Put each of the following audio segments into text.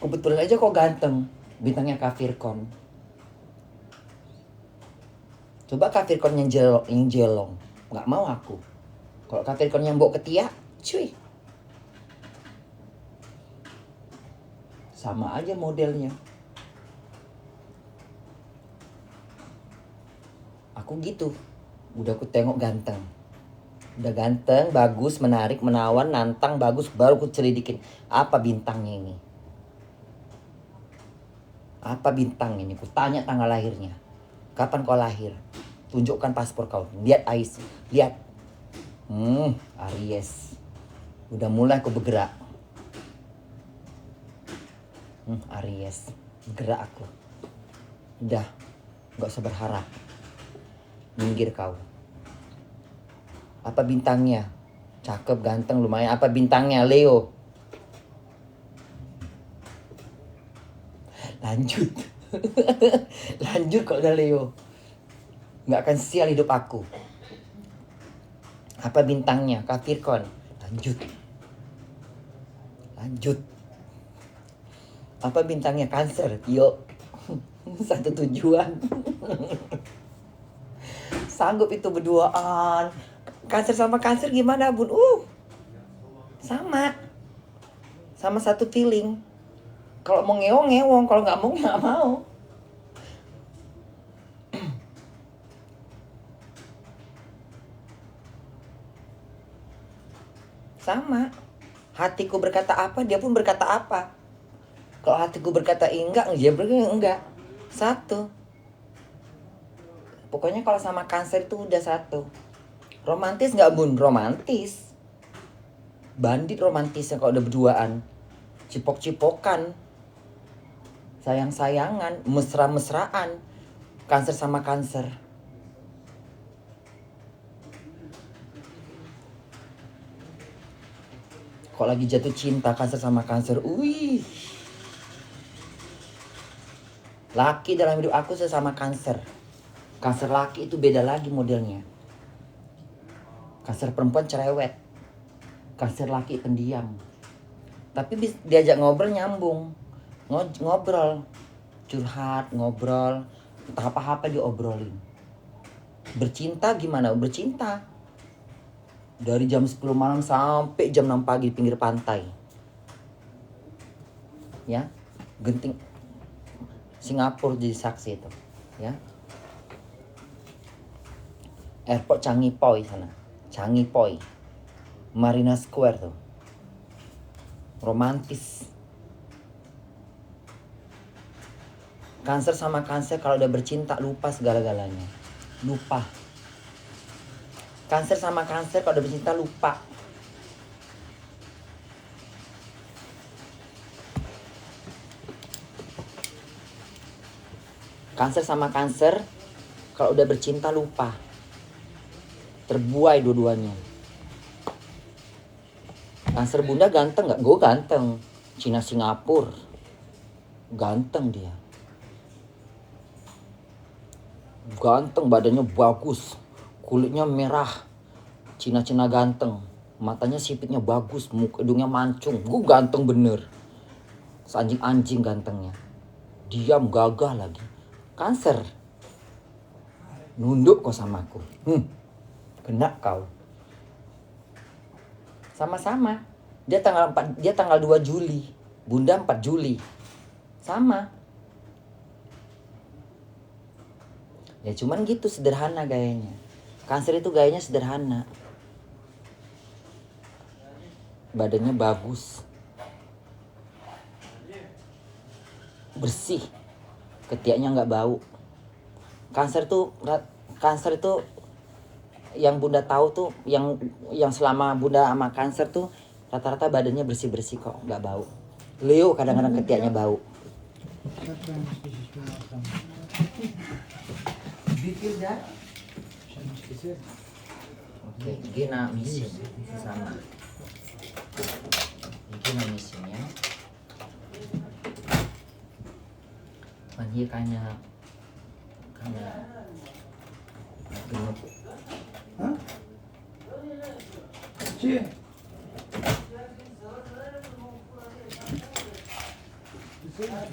Kebetulan aja kok ganteng. Bintangnya Capricorn. Coba Capricorn yang jelong. Nggak mau aku. Kalau Capricorn yang mbok ketiak, cuy. Sama aja modelnya. Aku gitu. Udah aku tengok ganteng. Udah ganteng, bagus, menarik, menawan, nantang, bagus. Baru aku celidikin. Apa bintangnya ini? Apa bintang ini? Ku tanya tanggal lahirnya. Kapan kau lahir? Tunjukkan paspor kau. Lihat Ais. Lihat. Aries. Udah mulai aku bergerak. Aries. Bergerak aku. Udah. Gak usah berharap. Minggir kau. Apa bintangnya? Cakep, ganteng, lumayan. Apa bintangnya? Leo. Lanjut. Lanjut kalau udah Leo. Nggak akan sial hidup aku. Apa bintangnya? Capricorn. Lanjut. Lanjut. Apa bintangnya? Cancer. Yuk. Satu tujuan. Sanggup itu berduaan. Cancer sama Cancer gimana, Bun? Sama. Sama satu feeling. Kalau mau ngewong, ngewong. Kalau nggak mau, nggak mau. Sama. Hatiku berkata apa, dia pun berkata apa. Kalau hatiku berkata enggak, dia berkata enggak. Satu. Pokoknya kalau sama Cancer itu udah satu. Romantis nggak, Bun? Romantis. Bandit romantisnya kalau udah berduaan. Cipok-cipokan. Sayang-sayangan. Mesra-mesraan. Cancer sama Cancer. Kok lagi jatuh cinta Cancer sama Cancer. Wih. Laki dalam hidup aku sesama Cancer. Cancer laki itu beda lagi modelnya. Cancer perempuan cerewet. Cancer laki pendiam. Tapi diajak ngobrol nyambung. Ngobrol. Curhat, ngobrol. Entah apa-apa diobrolin. Bercinta gimana? Bercinta. Dari jam 10 malam sampai jam 6 pagi di pinggir pantai. Ya. Genting. Singapura jadi saksi itu. Ya. Airport Changi Poi sana. Changi Poi. Marina Square tuh. Romantis. Cancer sama Cancer kalau udah bercinta lupa segala-galanya. Lupa. Cancer sama Cancer kalau udah bercinta lupa. Cancer sama Cancer kalau udah bercinta lupa. Terbuai dua-duanya. Cancer bunda ganteng gak? Gue ganteng. Cina Singapura. Ganteng dia. Ganteng, badannya bagus. Kulitnya merah. Cina-cina ganteng. Matanya sipitnya bagus. Hidungnya mancung. Gue ganteng bener. Anjing-anjing gantengnya. Diam, gagah lagi. Cancer. Nunduk kok sama aku. Kena kau. Sama-sama. Dia tanggal 2 Juli. Bunda 4 Juli. Sama. Ya cuman gitu, sederhana gayanya. Cancer itu gayanya sederhana. Badannya bagus. Bersih. Ketiaknya nggak bau. Cancer itu yang Bunda tahu tuh, yang selama Bunda sama Cancer tuh rata-rata badannya bersih-bersih kok, nggak bau. Leo kadang-kadang ketiaknya bau. Oke, gina mission sama. Gina missionnya. Dia kayaknya gemuk. Hah? Cie. Ya.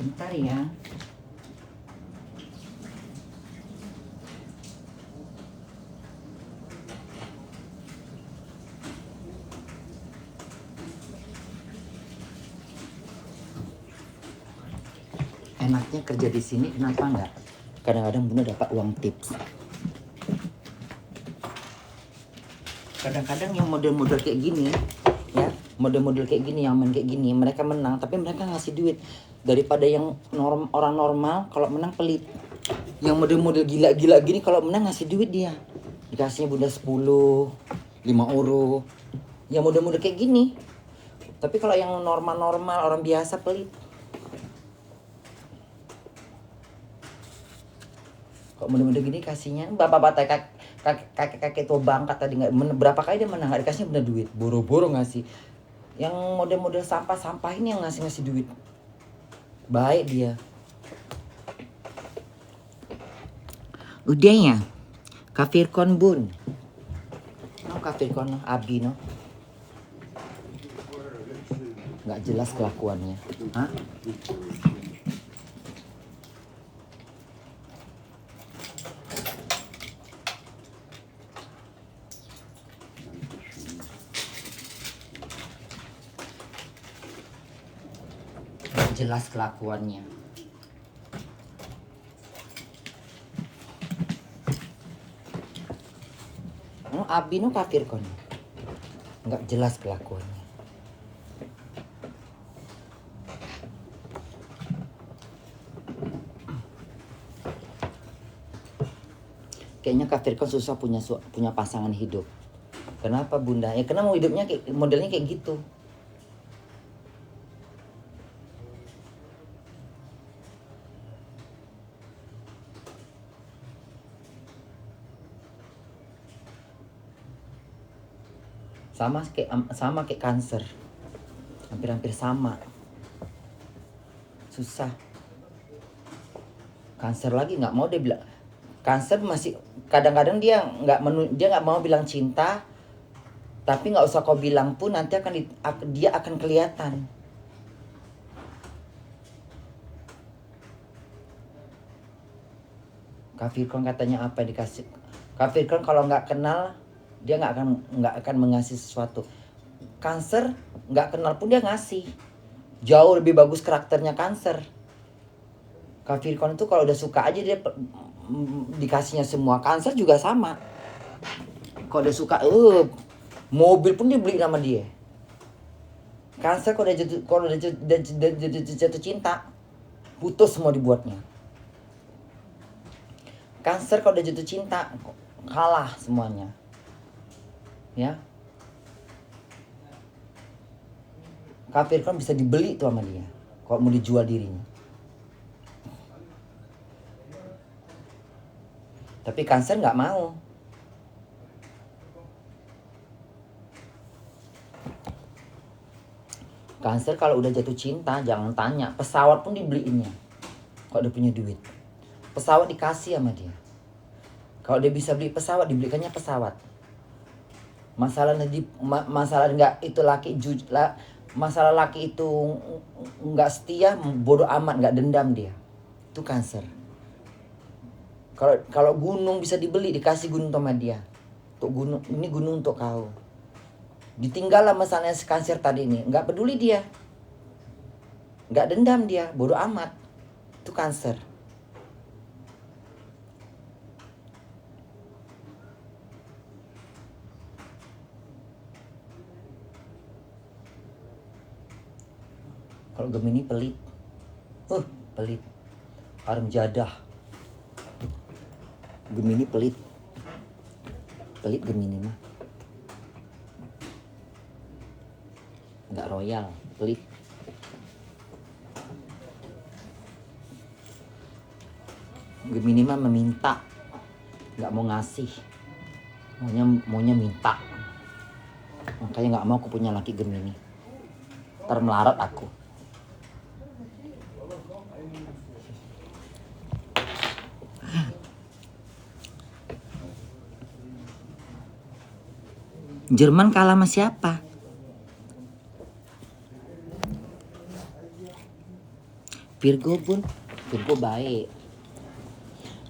Bentar ya. Enaknya kerja di sini kenapa enggak? Kadang-kadang Bunda dapat uang tips. Kadang-kadang yang model-model kayak gini, ya, model-model kayak gini, yang main kayak gini, mereka menang tapi mereka ngasih duit. Daripada yang orang normal kalau menang pelit. Yang model-model gila-gila gini kalau menang ngasih duit dia. Dikasihnya bunda 10, 5 euro. Yang model-model kayak gini. Tapi kalau yang normal-normal orang biasa pelit. Kok model-model gini kasihnya bapak-bapak kakek tua bangkat tadi nggak berapa kali dia menang nggak dikasihnya bener duit, boro-boro ngasih. Yang model-model sampah ini yang ngasih duit, baik dia. Udah ya, kafirkon bun, no kafirkon no abi no, nggak jelas kelakuannya, hah? Jelas kelakuannya. Abi no kafir kon, nggak jelas kelakuannya. Kayaknya kafir kon susah punya pasangan hidup. Kenapa bunda? Ya karena mau hidupnya kayak modelnya kayak gitu. Sama kayak Cancer, hampir sama, susah. Cancer lagi nggak mau dia bilang. Cancer masih kadang-kadang dia nggak mau bilang cinta, tapi nggak usah kau bilang pun nanti dia akan kelihatan. Kafirkon katanya apa dikasih? Kafirkon kalau nggak kenal dia nggak akan mengasih sesuatu. Cancer nggak kenal pun dia ngasih. Jauh lebih bagus karakternya Cancer. Kafirkon itu kalau udah suka aja dia dikasihnya semua. Cancer juga sama. Kalau udah suka, mobil pun dia beli sama dia. Cancer kalau udah jatuh cinta, putus semua dibuatnya. Cancer kalau udah jatuh cinta, kalah semuanya. Ya. Kafirkon bisa dibeli tuh sama dia kalau mau dijual dirinya. Tapi Cancer nggak mau. Cancer kalau udah jatuh cinta jangan tanya, pesawat pun dibeliinnya. Kalau udah punya duit, pesawat dikasih sama dia. Kalau dia bisa beli pesawat, dibelikannya pesawat. Masalah nggak itu masalah laki itu nggak setia, bodoh amat, nggak dendam dia. Itu Cancer. Kalau gunung bisa dibeli, dikasih gunung sama dia. Untuk gunung, ini gunung untuk kau. Ditinggal lah masalahnya si Cancer tadi ini, nggak peduli dia, nggak dendam dia, bodoh amat. Itu Cancer. Kalau Gemini pelit, pelit, harum jadah. Gemini pelit Gemini mah, nggak royal, pelit. Gemini mah meminta, nggak mau ngasih, maunya minta. Makanya nggak mau aku punya laki Gemini, ntar melarat aku. Jerman kalah sama siapa? Virgo bun, Virgo baik.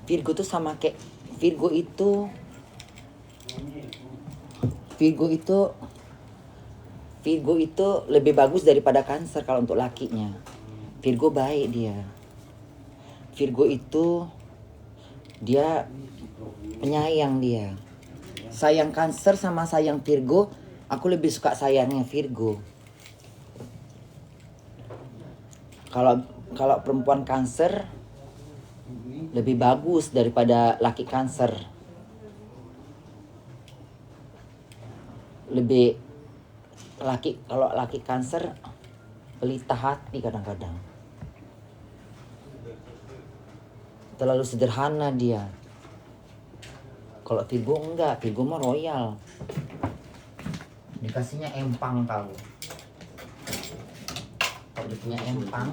Virgo tuh sama kayak Virgo itu lebih bagus daripada Cancer kalau untuk lakinya. Virgo baik dia. Virgo itu dia penyayang dia. Sayang Cancer sama sayang Virgo, aku lebih suka sayangnya Virgo. Kalau perempuan Cancer lebih bagus daripada laki Cancer. Kalau laki Cancer pelita hati kadang-kadang. Terlalu sederhana dia. Kalau Virgo enggak, Virgo mah royal. Dikasihnya empang kau. Kalau dia punya empang,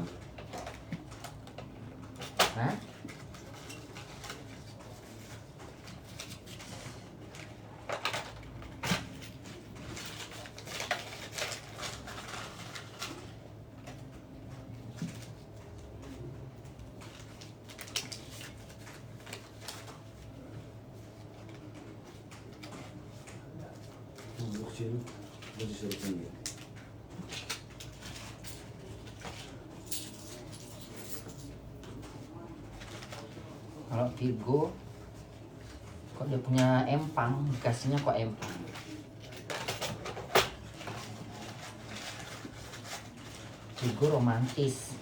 hah? Kalau Virgo, kok dia punya empang, dikasihnya kok empang. Virgo romantis,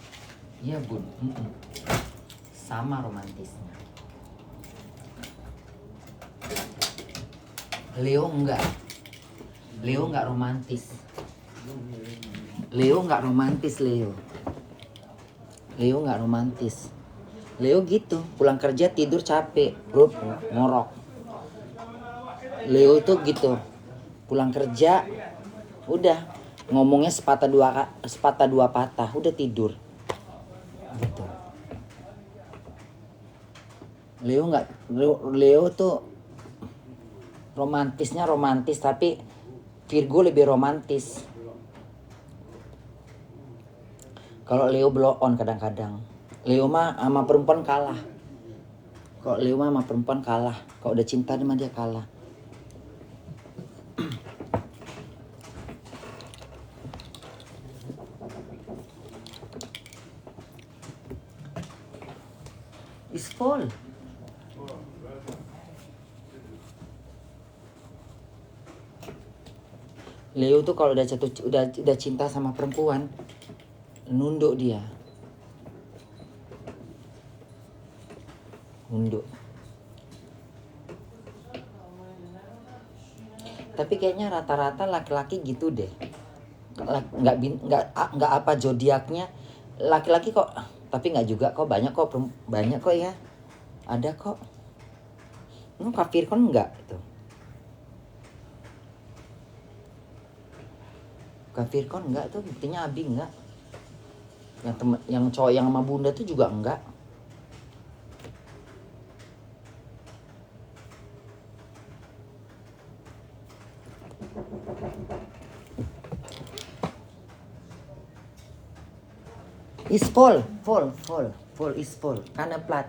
iya bun, sama romantisnya. Leo enggak romantis. Leo nggak romantis. Leo gitu, pulang kerja tidur capek, bro, ngorok. Leo itu gitu, pulang kerja, udah ngomongnya sepatah dua patah, udah tidur. Gitu. Leo tuh romantis tapi Virgo lebih romantis. Kalau Leo blow on kadang-kadang. Leo mah sama perempuan kalah. Kalau Leo mah sama perempuan kalah. Kalau udah cinta sama dia kalah. It's full. Leo tuh kalau udah cinta sama perempuan, nunduk dia. Tapi kayaknya rata-rata laki-laki gitu deh. Nggak apa zodiaknya laki-laki kok, tapi nggak juga kok, banyak kok ya. Ada kok. Kafir kan enggak itu. Kafir kan enggak tuh, buktinya Abi enggak. Yang cowok yang sama Bunda tuh juga enggak. Is full is full. Karena plat.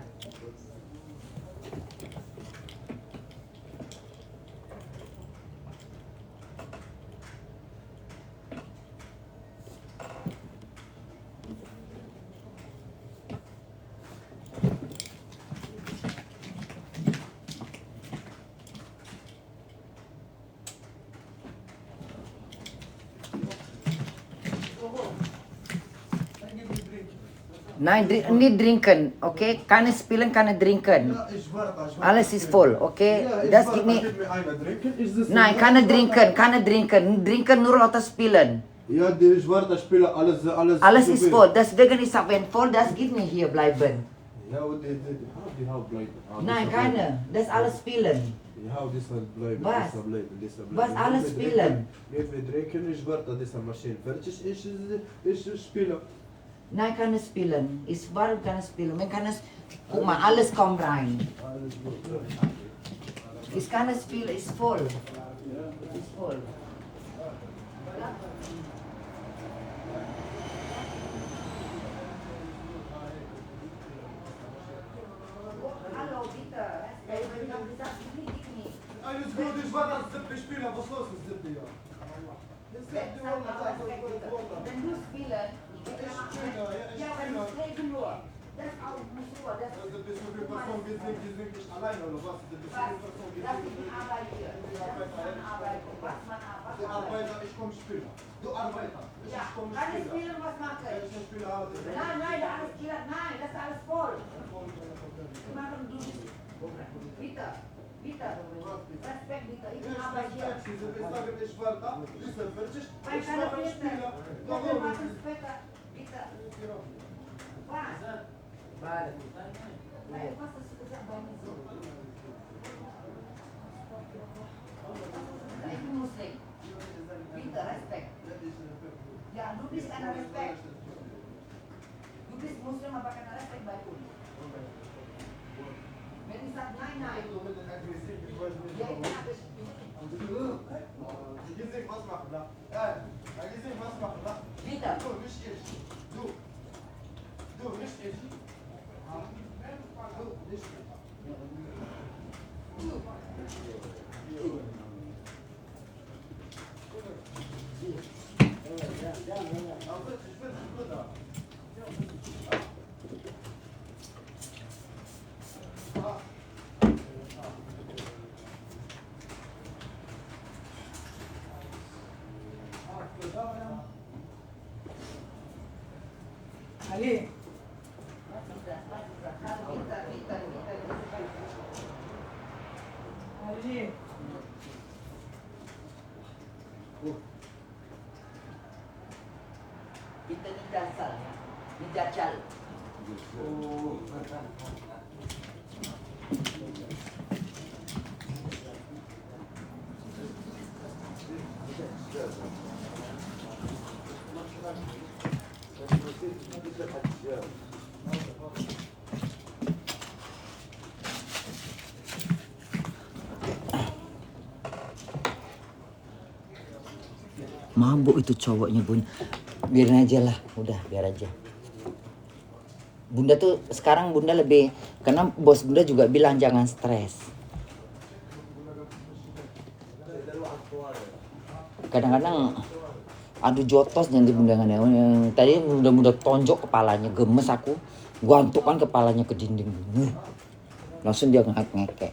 Nein, nicht trinken, okay? Keine spillen, keine trinken. Alles ist voll, okay? Das geht nicht. Nein, keine trinken. Trinken nur oder spillen. Ja, die Schwarze spielen Alles ist voll. Deswegen ist wenn voll, das geht nicht hier bleiben. Ja, und die haben bleiben. Nein, keine. Das alles spillen. Ja, das bleiben. Was? Das bleiben. Was alles spillen? Wenn wir trinken, ist Schwarze, das Maschine fertig ist spielen. Nein, keine spillen. Ist warm, keine spillen. Wenn keine, guck mal, alles kommt rein. Ist keine spillen, ist voll. Ist voll. Hallo, bitte. Alles gut, ich war das 7. Spieler, was los ist 7. Jahr? Wenn du spielen, ja, wenn du trinken nur. Das auch nicht nur. Das ist ein bisschen wie Person, wir sind nicht allein oder was? das ist die Arbeit hier. Das ist Arbeit. Was man arbeitet. Die Arbeiter, ich komm später. Du Arbeiter, ich Ja, komm kann ich später. spielen, was mache Wenn ich? ich nicht Spieler habe, Nein, nein, da alles klar, nein, das ist alles voll. Wir machen du bist. Bitte, bitte, Respekt bitte, ich ich arbeite hier. Sie sagen, ich warte, bis er fertig, Mein ich kleiner mache Peter, Spieler. wir Warum? machen später, bitte. Was? Nein, was ist das bei mir so? Ich bin Muslim. Bitte, Respekt. Ja, du bist ein Respekt. Du bist Muslim, aber kein Respekt bei uns. Wenn ich sage nein, nein. Ja, ich bin aggressiv. Die Gizek, was machen da? Ja, die Gizek, was machen da? Bitte. Du, nicht ich. Du. Du, nicht ich. Du, nicht ich. Ich bin da. Ali, Ali, Kita ni dasar, ni dajjal. Mabuk itu cowoknya bun. Biarin aja lah, udah biar aja. Bunda tuh sekarang bunda lebih, karena bos bunda juga bilang jangan stres. Kadang-kadang adu jotos nanti bunda kan ya. Tadi bunda tonjok kepalanya, gemes aku. Gua antukkan kepalanya ke dinding. Langsung dia ngekek.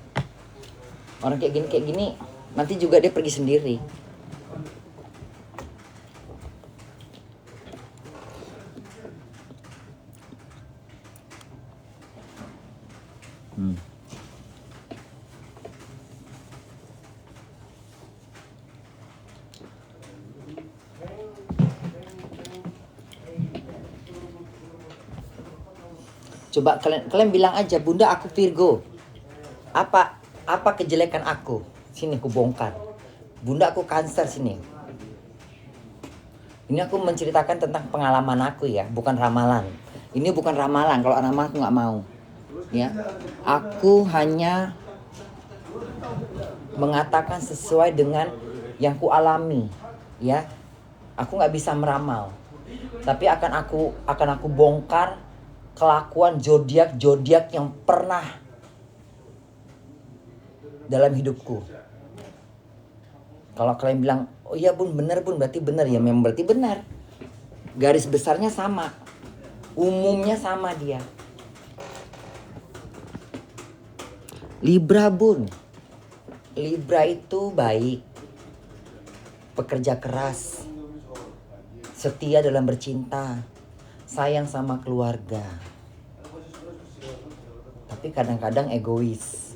Orang kayak gini nanti juga dia pergi sendiri. Coba kalian bilang aja, Bunda aku Virgo. Apa kejelekan aku? Sini aku bongkar. Bunda aku Cancer sini. Ini aku menceritakan tentang pengalaman aku ya, bukan ramalan. Ini bukan ramalan, kalau ramalan aku nggak mau. Ya, aku hanya mengatakan sesuai dengan yang ku alami. Ya, aku nggak bisa meramal, tapi akan aku bongkar kelakuan zodiak yang pernah dalam hidupku. Kalau kalian bilang, oh iya bun, bener bun, berarti bener ya, memang berarti benar. Garis besarnya sama, umumnya sama dia. Libra bun, Libra itu baik, pekerja keras, setia dalam bercinta, sayang sama keluarga, tapi kadang-kadang egois.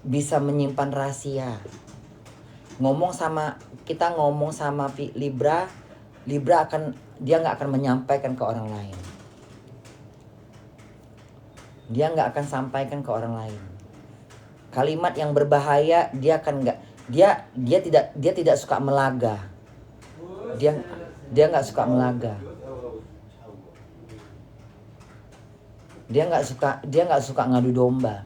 Bisa menyimpan rahasia. Kita ngomong sama Libra dia nggak akan menyampaikan ke orang lain. Dia nggak akan sampaikan ke orang lain. Kalimat yang berbahaya dia tidak suka melaga. Dia nggak suka melaga. Dia nggak suka ngadu domba.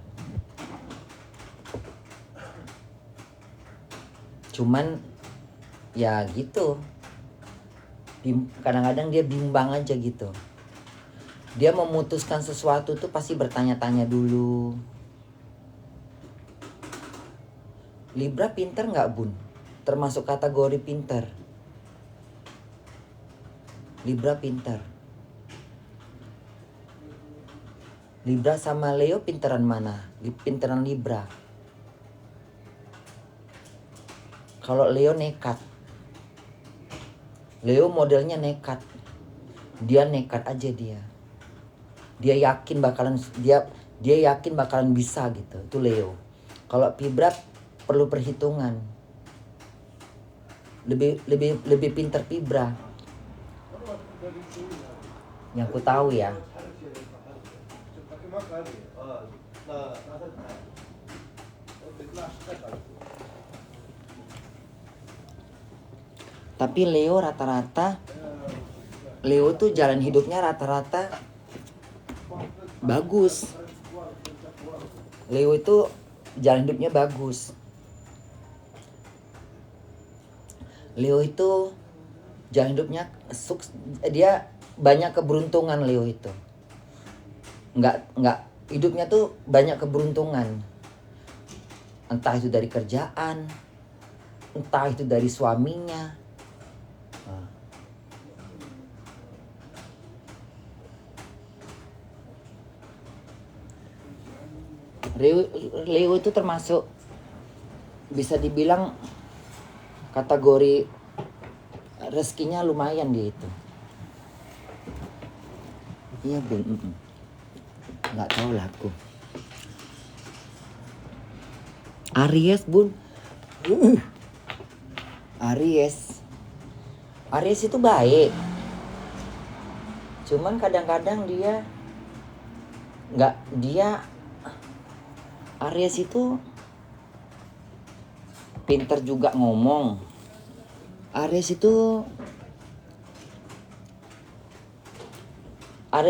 Cuman ya gitu. Kadang-kadang dia bimbang aja gitu. Dia memutuskan sesuatu tuh pasti bertanya-tanya dulu. Libra pinter nggak bun? Termasuk kategori pinter. Libra pinter. Libra sama Leo pinteran mana? Pinteran Libra. Kalau Leo nekat. Leo modelnya nekat. Dia nekat aja dia. Dia yakin bakalan bisa gitu. Itu Leo. Kalau Fibra perlu perhitungan. Lebih pintar Fibra. Yang ku tahu ya. Tapi Leo rata-rata, Leo tuh jalan hidupnya rata-rata bagus. Leo itu jalan hidupnya bagus. Leo itu jalan hidupnya dia banyak keberuntungan. Leo itu nggak hidupnya tuh banyak keberuntungan. Entah itu dari kerjaan, entah itu dari suaminya. Leo itu termasuk bisa dibilang kategori rezekinya lumayan dia itu. Iya Bun, nggak tahu lah aku. Aries Bun, Aries itu baik, cuman kadang-kadang Aries itu pinter juga ngomong. Aries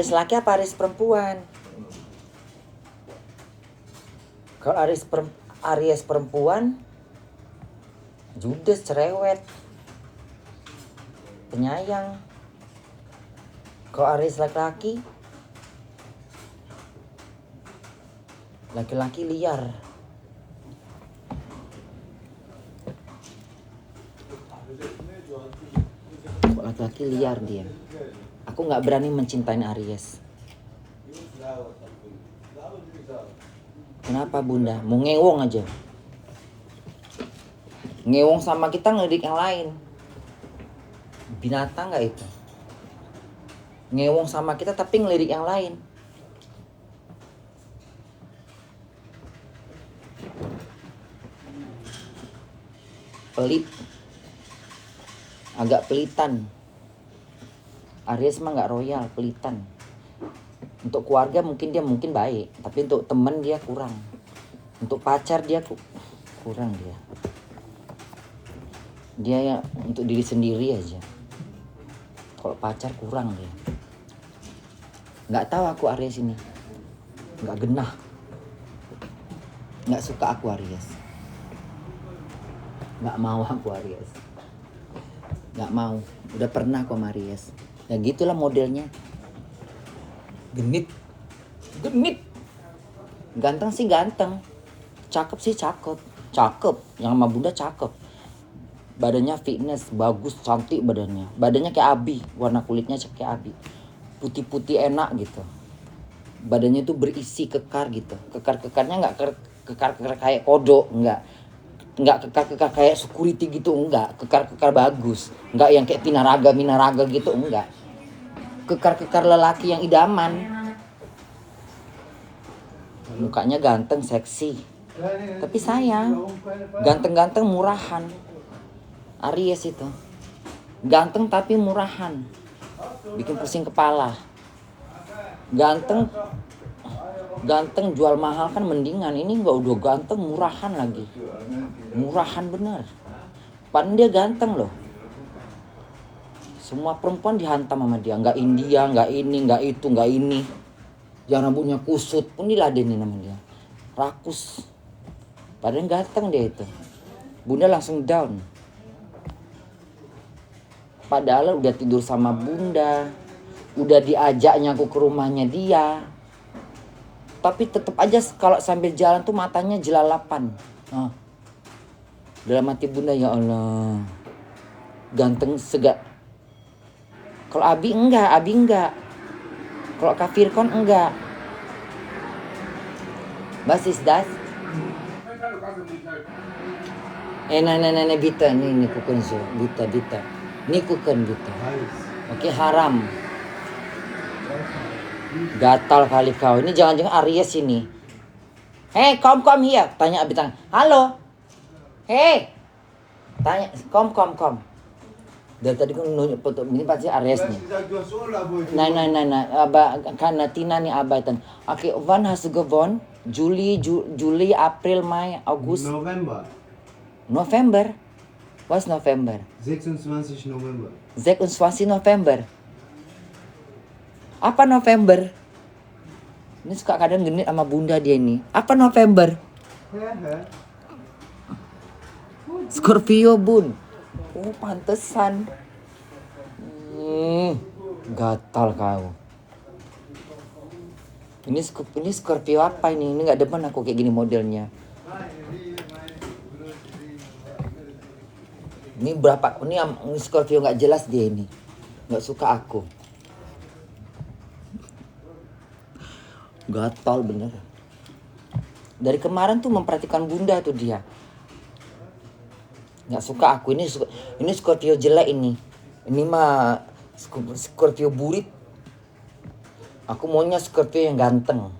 laki apa Aries perempuan? Kalau Aries perempuan, judes, cerewet, penyayang. Kalau Aries laki-laki liar. Laki-laki liar dia. Aku nggak berani mencintai Aries. Kenapa Bunda? Mau ngewong aja. Ngewong sama kita ngelidik yang lain. Binatang nggak itu? Ngewong sama kita tapi ngelidik yang lain. Pelit, agak pelitan. Aries mah nggak royal, pelitan. Untuk keluarga mungkin baik, tapi untuk teman dia kurang. Untuk pacar dia kurang dia. Dia ya untuk diri sendiri aja. Kalau pacar kurang dia. Nggak tahu aku Aries ini, nggak genah, nggak suka aku Aries. Nggak mau aku Aries. Nggak mau. Udah pernah kok Aries. Ya gitulah modelnya. Genit. Ganteng sih ganteng. Cakep sih cakep. Yang sama Bunda cakep. Badannya fitness, bagus, cantik badannya. Badannya kayak Abi. Warna kulitnya kayak Abi. Putih-putih enak gitu. Badannya tuh berisi kekar gitu. Kekar-kekarnya nggak kekar-kekar kayak kodok. Enggak kekar kayak security gitu, enggak. Kekar bagus. Enggak yang kayak minaraga gitu, enggak. Kekar lelaki yang idaman. Mukanya ganteng, seksi. Tapi sayang, ganteng-ganteng murahan. Aries itu. Ganteng tapi murahan. Bikin pusing kepala. Ganteng jual mahal kan mendingan. Ini enggak, udah ganteng murahan lagi. Murahan bener. Padahal dia ganteng loh. Semua perempuan dihantam sama dia. Enggak India, enggak ini, enggak itu, enggak ini. Yang rambutnya kusut pun diladenin sama dia. Rakus. Padahal ganteng dia itu. Bunda langsung down. Padahal udah tidur sama Bunda. Udah diajaknya aku ke rumahnya dia. Tapi tetap aja kalau sambil jalan tuh matanya jelalapan. Dalam hati Bunda, ya Allah. Ganteng segak. Kalau Abi enggak. Kalau Kak Firkon enggak. Was ist das? Nah, bita ni kuken so. Bita. Ni kuken bita. Oke, haram. Gatal kali kau. Ini jangan-jangan Aries ini. Hey, come here. Tanya Abitang. Halo. Hey. Tanya, come. Dari tadi kan nunjuk foto ini pasti Aries nih. Nah. Aba karena Tina nih abaitan. Oke, wann hast du gewonnen? Juli, April, Mai, August. November. Was November? 26 November. 26 November. Apa November? Ini suka kadang genit sama bunda dia ini. Apa November? Scorpio bun. Oh pantesan. Gatal kau. Ini Scorpio apa ini? Ini nggak demen aku kayak gini modelnya. Ini berapa? Ini Scorpio nggak jelas dia ini. Nggak suka aku. Gatal bener. Dari kemarin tuh memperhatikan bunda tuh dia. Nggak suka aku. Ini Scorpio jelek ini. Ini mah Scorpio burit. Aku maunya Scorpio yang ganteng.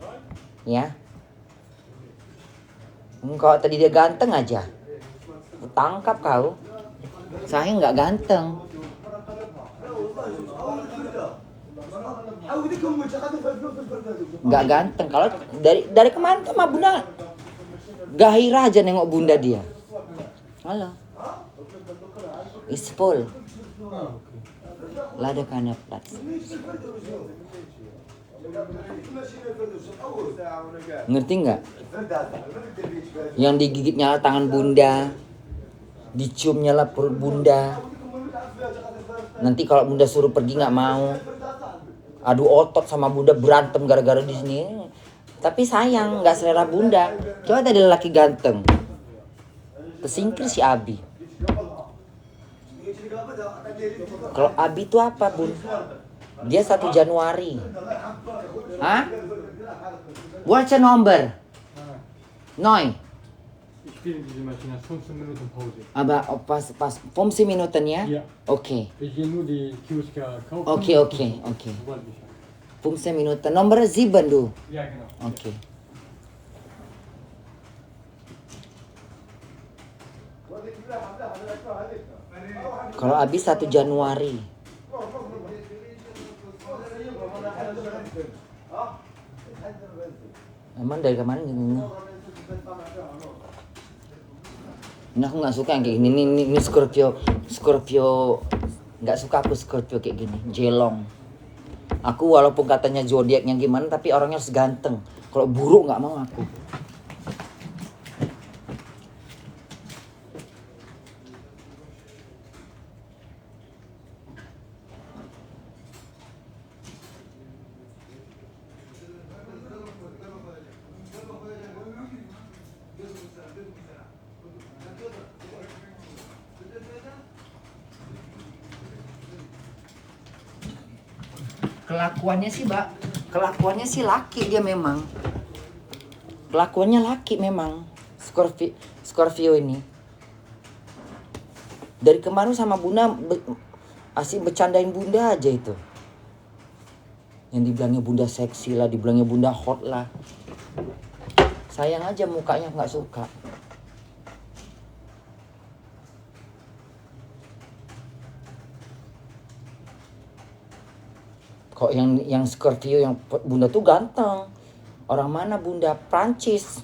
Ya. Kalau tadi dia ganteng aja. Aku tangkap kau. Saya nggak ganteng. Nggak ganteng. Kalau dari kemarin tuh mah bunda gairah aja nengok bunda dia. Halo. Is full. Lada kana Platz. Ngerti nggak? Yang digigit nyala tangan bunda, dicium nyala perut bunda. Nanti kalau bunda suruh pergi nggak mau, adu otot sama bunda, berantem gara-gara di sini. Tapi sayang nggak selera bunda. Coba tadi lelaki ganteng, kesingkir si Abi. Kalau Abi itu apa bun? Dia 1 Januari. Hah? Welche Nummer? 9. Ich spiele diese Maschine 15 Minuten Pause. Aber pas 15 Minuten ya? Ja. Oke. Ich gehe nur die Kioske kaufen. Oke. Sobald ich habe. 15 Minuten. Nomor 7 du. Ja, genau. Oke. Kalau Abi 1 Januari. Emang dari kemarin gini. Ini aku nggak suka yang kayak gini. Ini Scorpio nggak suka aku Scorpio kayak gini. Jelong. Aku walaupun katanya zodiaknya gimana, tapi orangnya harus ganteng. Kalau buruk nggak mau aku. Kelakuannya sih laki dia memang. Kelakuannya laki memang. Scorpio ini. Dari kemarin sama bunda asik bercandain bunda aja itu. Yang dibilangnya bunda seksi lah, dibilangnya bunda hot lah. Sayang aja mukanya nggak suka. Kok yang Scorpio yang bunda tuh ganteng. Orang mana bunda? Prancis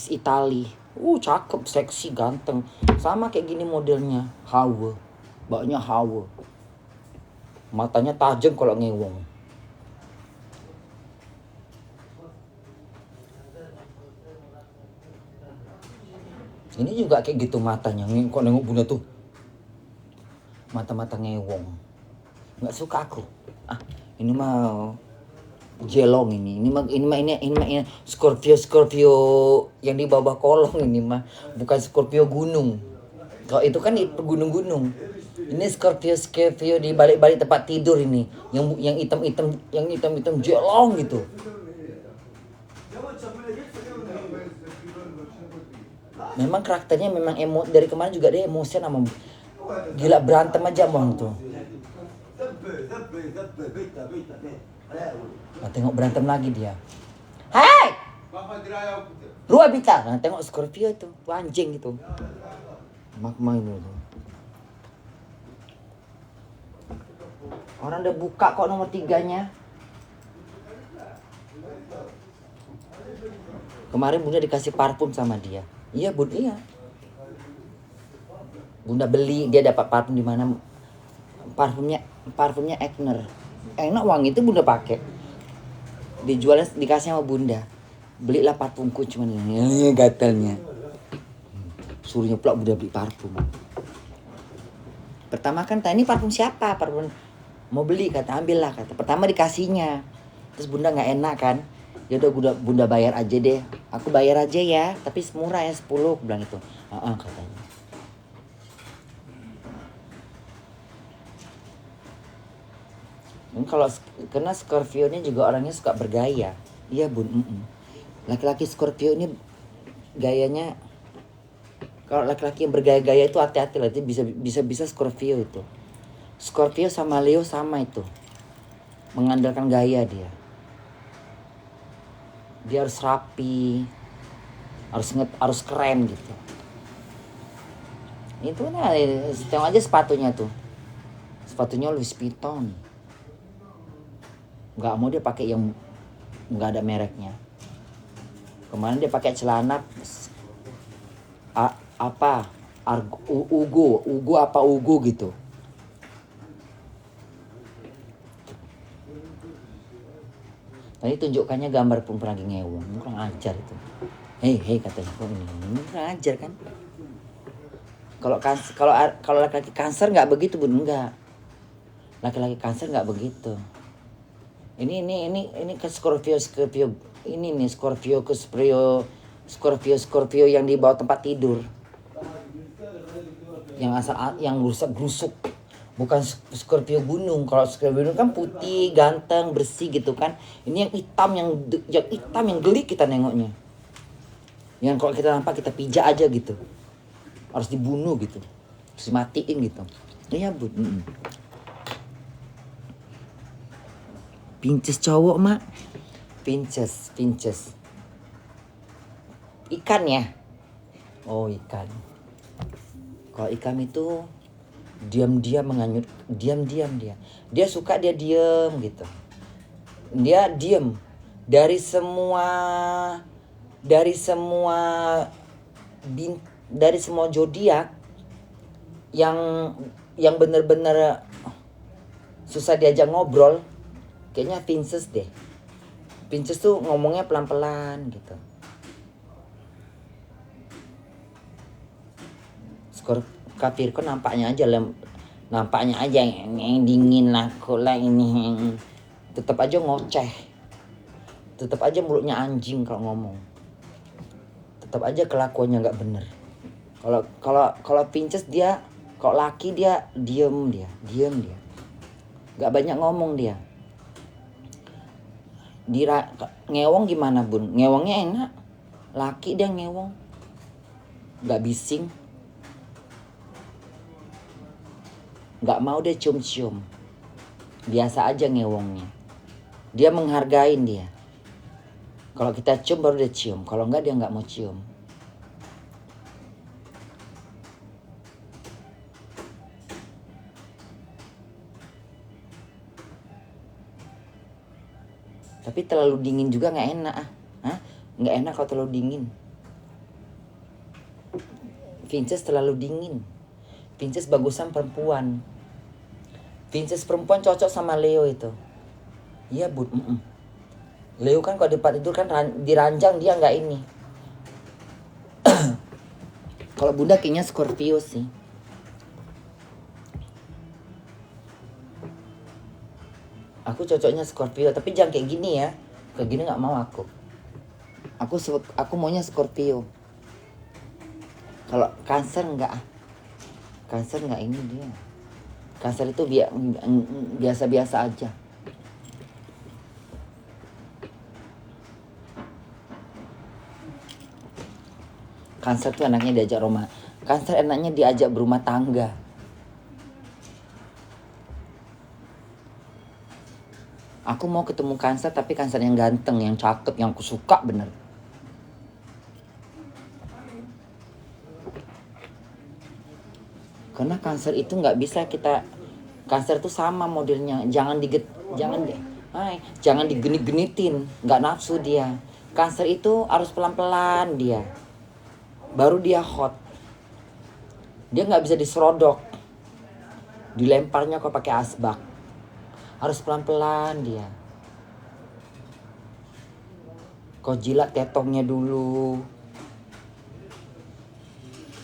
Itali. Cakep, seksi, ganteng. Sama kayak gini modelnya. Hawa. Baunya hawa. Matanya tajam kalau ngewong. Ini juga kayak gitu matanya. Kok nengok bunda tuh mata-mata ngewong. Nggak suka aku. Ini mah jelong ini Scorpio yang di bawah kolong ini mah, bukan Scorpio gunung. Kalau itu kan di gunung-gunung. Ini Scorpio di balik-balik tempat tidur ini, yang hitam-hitam jelong gitu. Memang karakternya memang dari kemarin juga dia emosi sama gila berantem aja bang tuh. Nah, tengok berantem lagi dia. Hai! Rua bita. Nah, tengok Scorpio itu, tuh anjing itu. Mak itu. Orang udah buka kok nomor 3-nya. Kemarin Bunda dikasih parfum sama dia. Iya Bun, iya. Bunda beli, dia dapat parfum di mana? Parfumnya Egner. Enak wangi itu Bunda pakai. Dijualnya dikasih sama Bunda. Belilah parfumku cuman ini gatalnya. Suruh nyeplok Bunda beli parfum. Pertama kan tanya ini parfum siapa? Parfum mau beli kata ambillah kata. Pertama dikasihnya. Terus Bunda nggak enak kan? Ya udah Bunda bayar aja deh. Aku bayar aja ya, tapi murah ya 10 aku bilang itu. Katanya. Kalau karena Scorpio ini juga orangnya suka bergaya. Iya Bun. Laki-laki Scorpio ini gayanya, kalau laki-laki yang bergaya-gaya itu hati-hati lah, itu bisa Scorpio itu. Scorpio sama Leo sama itu. Mengandalkan gaya dia. Dia harus rapi, harus keren gitu. Itu nah, tengok aja sepatunya tuh. Sepatunya Louis Vuitton. Nggak mau dia pakai yang nggak ada mereknya. Kemarin dia pakai celana Ugo gitu. Tadi tunjukkannya gambar perempuan lagi ngewong, kurang ajar itu. Hei katanya, kok ini kurang ajar kan? Kalau laki-laki Cancer nggak begitu Bun, enggak. Laki-laki Cancer nggak begitu. Ini ke Scorpio ini nih Scorpio yang di bawah tempat tidur. Yang rusak-rusuk. Bukan Scorpio gunung. Kalau Scorpio gunung kan putih, ganteng, bersih gitu kan. Ini yang hitam yang geli kita nengoknya. Yang kalau kita nampak kita pijak aja gitu. Harus dibunuh gitu. Harus dimatiin gitu. Iya Bun. Pinches cowok mak. Pinches. Ikan ya. Oh ikan. Kalau ikan itu diam-diam menganyut, diam dia suka dia diam gitu, dia diam dari semua zodiak yang bener-bener susah diajak ngobrol, kayaknya Pisces deh. Pisces tuh ngomongnya pelan-pelan gitu. Virgo nampaknya aja yang dingin lah, ini tetap aja ngoceh, tetap aja mulutnya anjing kalau ngomong, tetap aja kelakuannya nggak bener. Kalau Pisces dia, kalau laki dia diem dia, nggak banyak ngomong dia. Ngewong gimana Bun? Ngewongnya enak, laki dia ngewong, nggak bising. Gak mau dia cium-cium. Biasa aja ngewongnya. Dia menghargain dia. Kalau kita cium baru dia cium. Kalau enggak dia gak mau cium. Tapi terlalu dingin juga gak enak. Gak enak kalau terlalu dingin. Pisces terlalu dingin. Pisces bagusan perempuan. Pisces perempuan cocok sama Leo itu. Iya Bun. Leo kan kalau di tempat tidur kan diranjang dia nggak ini. Kalau Bunda kayaknya Scorpio sih. Aku cocoknya Scorpio, tapi jangan kayak gini ya. Kayak gini nggak mau aku. Aku maunya Scorpio. Kalau Cancer nggak. Cancer nggak ini dia. Cancer itu biasa-biasa aja. Cancer tuh enaknya diajak Cancer enaknya diajak berumah tangga. Aku mau ketemu Cancer, tapi Cancer yang ganteng, yang cakep, yang aku suka bener. Karena Cancer itu nggak bisa kita, Cancer tuh sama modelnya, jangan digenit-genitin, nggak nafsu dia. Cancer itu harus pelan-pelan dia, baru dia hot. Dia nggak bisa diserodok, dilemparnya kok pakai asbak. Harus pelan-pelan dia. Kau jilat tetongnya dulu.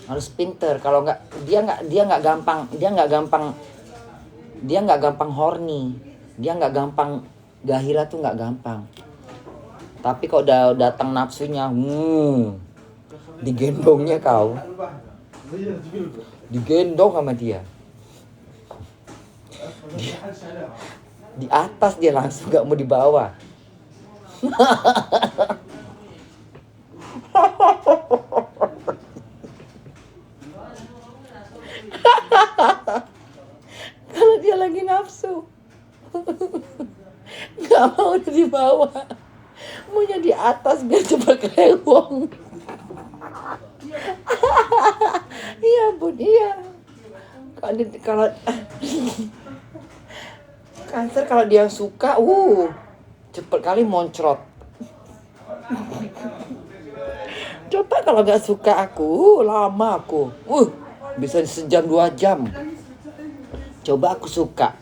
Harus pinter. Kalau nggak dia nggak gampang horny. Dia nggak gampang gahira tuh nggak gampang. Tapi kalau udah datang nafsunya, digendongnya kau. Digendong sama dia. Di atas dia langsung, gak mau dibawa. Kalau dia lagi nafsu, gak mau dibawa, maunya di atas biar cepat kelewong. Iya bun, iya. Kalau Cancer kalau dia suka, cepet kali moncrot. Coba kalau nggak suka aku, lama aku, bisa sejam 2 jam. Coba aku suka,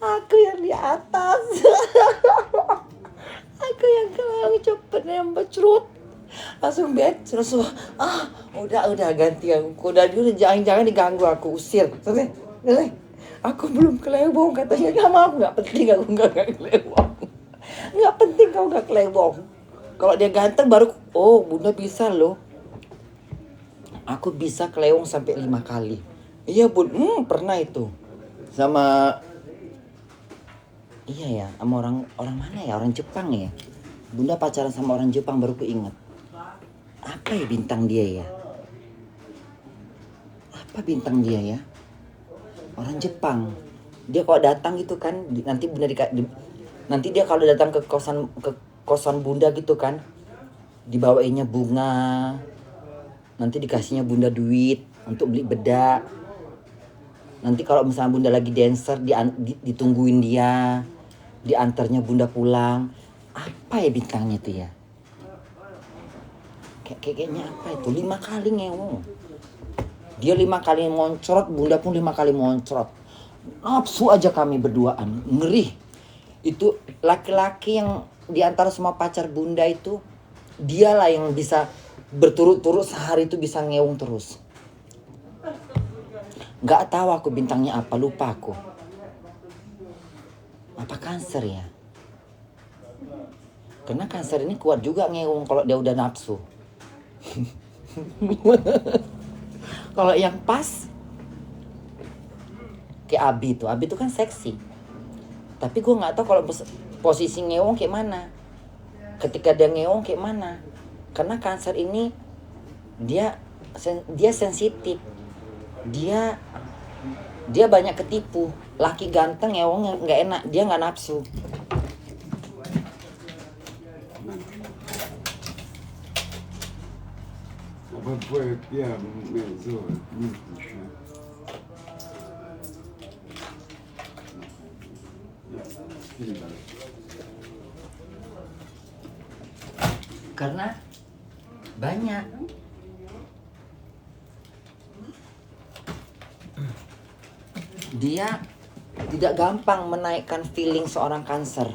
aku yang di atas, aku yang kelang cepet nembak cerut. Langsung langsung udah ganti aku, udah jangan diganggu aku, usir. Aku belum kelewong katanya. Nggak penting, aku nggak kelewong. Nggak penting kau nggak kelewong. Kalau dia ganteng baru, bunda bisa loh. Aku bisa kelewong sampai 5 kali. Iya bun, pernah itu sama sama orang mana ya, orang Jepang ya. Bunda pacaran sama orang Jepang, baru keinget. Apa ya bintang dia ya? Apa bintang dia ya? Orang Jepang. Dia kalau datang gitu kan, nanti bunda nanti dia kalau datang ke kosan bunda gitu kan, dibawainya bunga. Nanti dikasihnya bunda duit untuk beli bedak. Nanti kalau misalnya bunda lagi dancer, ditungguin dia, diantarnya bunda pulang. Apa ya bintangnya itu ya? Kayaknya apa itu, 5 kali ngewong. Dia 5 kali moncrot, bunda pun 5 kali moncrot. Nafsu aja kami berduaan, ngeri. Itu laki-laki yang diantara semua pacar bunda itu, dialah yang bisa berturut-turut sehari itu bisa ngewong terus. Gak tahu aku bintangnya apa, lupa aku. Apa Cancer ya? Karena Cancer ini kuat juga ngewong kalau dia udah nafsu. Kalau yang pas kayak Abi tuh kan seksi. Tapi gue nggak tahu kalau posisi ngewong kayak mana. Ketika dia ngewong kayak mana? Karena Cancer ini dia sensitif. Dia banyak ketipu. Laki ganteng ngewong nggak enak, dia nggak nafsu. Попробуй я сделаю. Karena banyak. Dia tidak gampang menaikkan feeling seorang Cancer.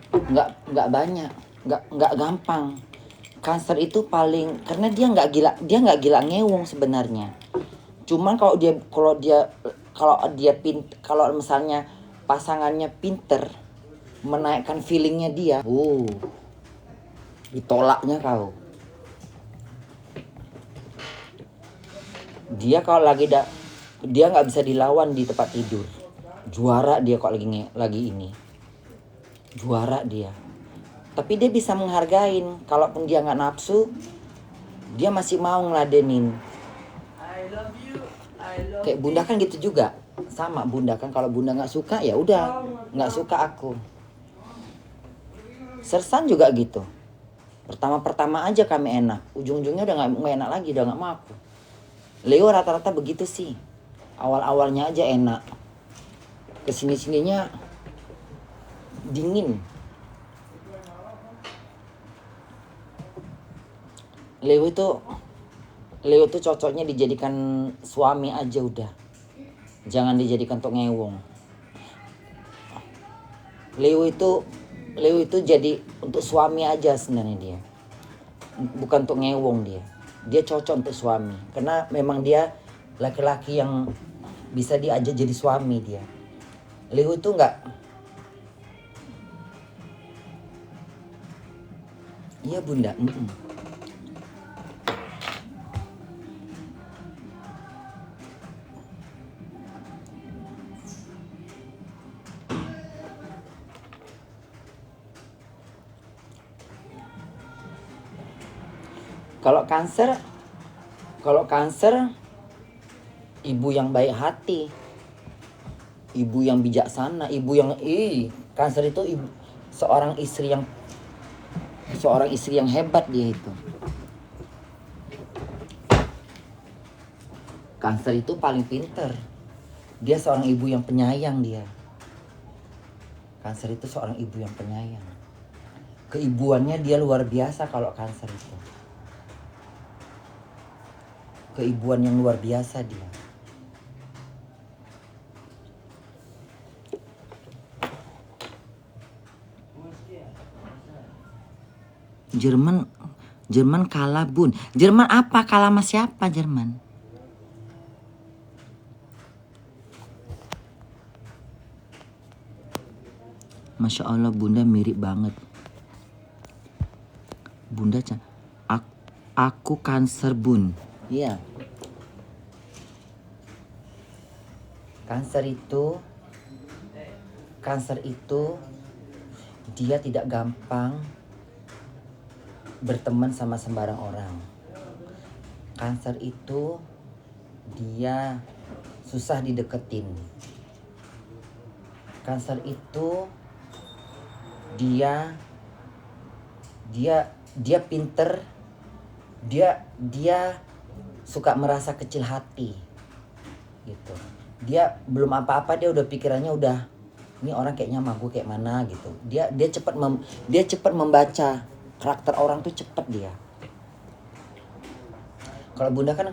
Nggak banyak, nggak gampang. Cancer itu paling, karena dia nggak gila ngewong sebenarnya. Cuman kalau misalnya pasangannya pinter menaikkan feelingnya dia, ditolaknya kau. Dia kalau dia nggak bisa dilawan di tempat tidur. Juara dia kok lagi ini. Juara dia. Tapi dia bisa menghargain. Kalaupun dia nggak nafsu, dia masih mau ngeladenin. I love you. I love Kayak bunda kan gitu juga. Sama bunda kan, kalau bunda nggak suka ya udah, nggak suka aku. Sersan juga gitu. Pertama-pertama aja kami enak, ujung-ujungnya udah nggak enak lagi, udah nggak mau aku. Leo rata-rata begitu sih. Awal-awalnya aja enak, kesini-sininya dingin. Leo itu cocoknya dijadikan suami aja udah. Jangan dijadikan untuk ngewong. Leo itu jadi untuk suami aja sebenarnya dia. Bukan untuk ngewong dia. Dia cocok untuk suami. Karena memang dia laki-laki yang bisa diajak jadi suami dia. Leo itu enggak. Iya bunda. Kalau Cancer, ibu yang baik hati, ibu yang bijaksana, ibu yang Cancer itu seorang istri yang hebat dia itu. Cancer itu paling pinter. Dia seorang ibu yang penyayang dia. Cancer itu seorang ibu yang penyayang. Keibuannya dia luar biasa kalau Cancer itu. Keibuan yang luar biasa dia. Jerman kalah bun. Jerman apa? Kalah sama siapa Jerman? Masya Allah bunda mirip banget. Bunda aku Cancer bun. Iya. Cancer itu dia tidak gampang berteman sama sembarang orang. Cancer itu dia susah dideketin. Cancer itu dia pinter, dia suka merasa kecil hati gitu. Dia belum apa-apa dia udah pikirannya udah ini orang kayaknya sama gue kayak mana gitu. Dia cepat membaca karakter orang tuh cepat dia. Kalau bunda kan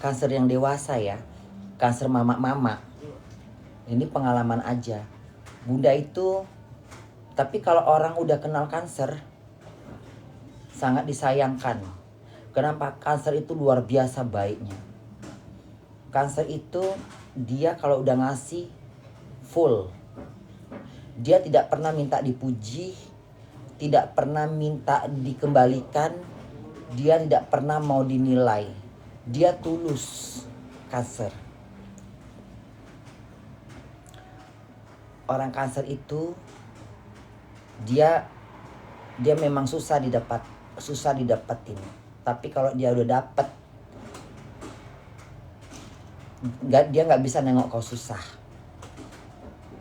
Cancer yang dewasa ya. Cancer mama. Ini pengalaman aja. Bunda itu tapi kalau orang udah kenal Cancer sangat disayangkan. Kenapa? Cancer itu luar biasa baiknya. Cancer itu dia kalau udah ngasih full. Dia tidak pernah minta dipuji, tidak pernah minta dikembalikan, dia tidak pernah mau dinilai. Dia tulus, Cancer. Orang Cancer itu dia memang susah didapatin. Tapi kalau dia udah dapet, dia nggak bisa nengok kau susah.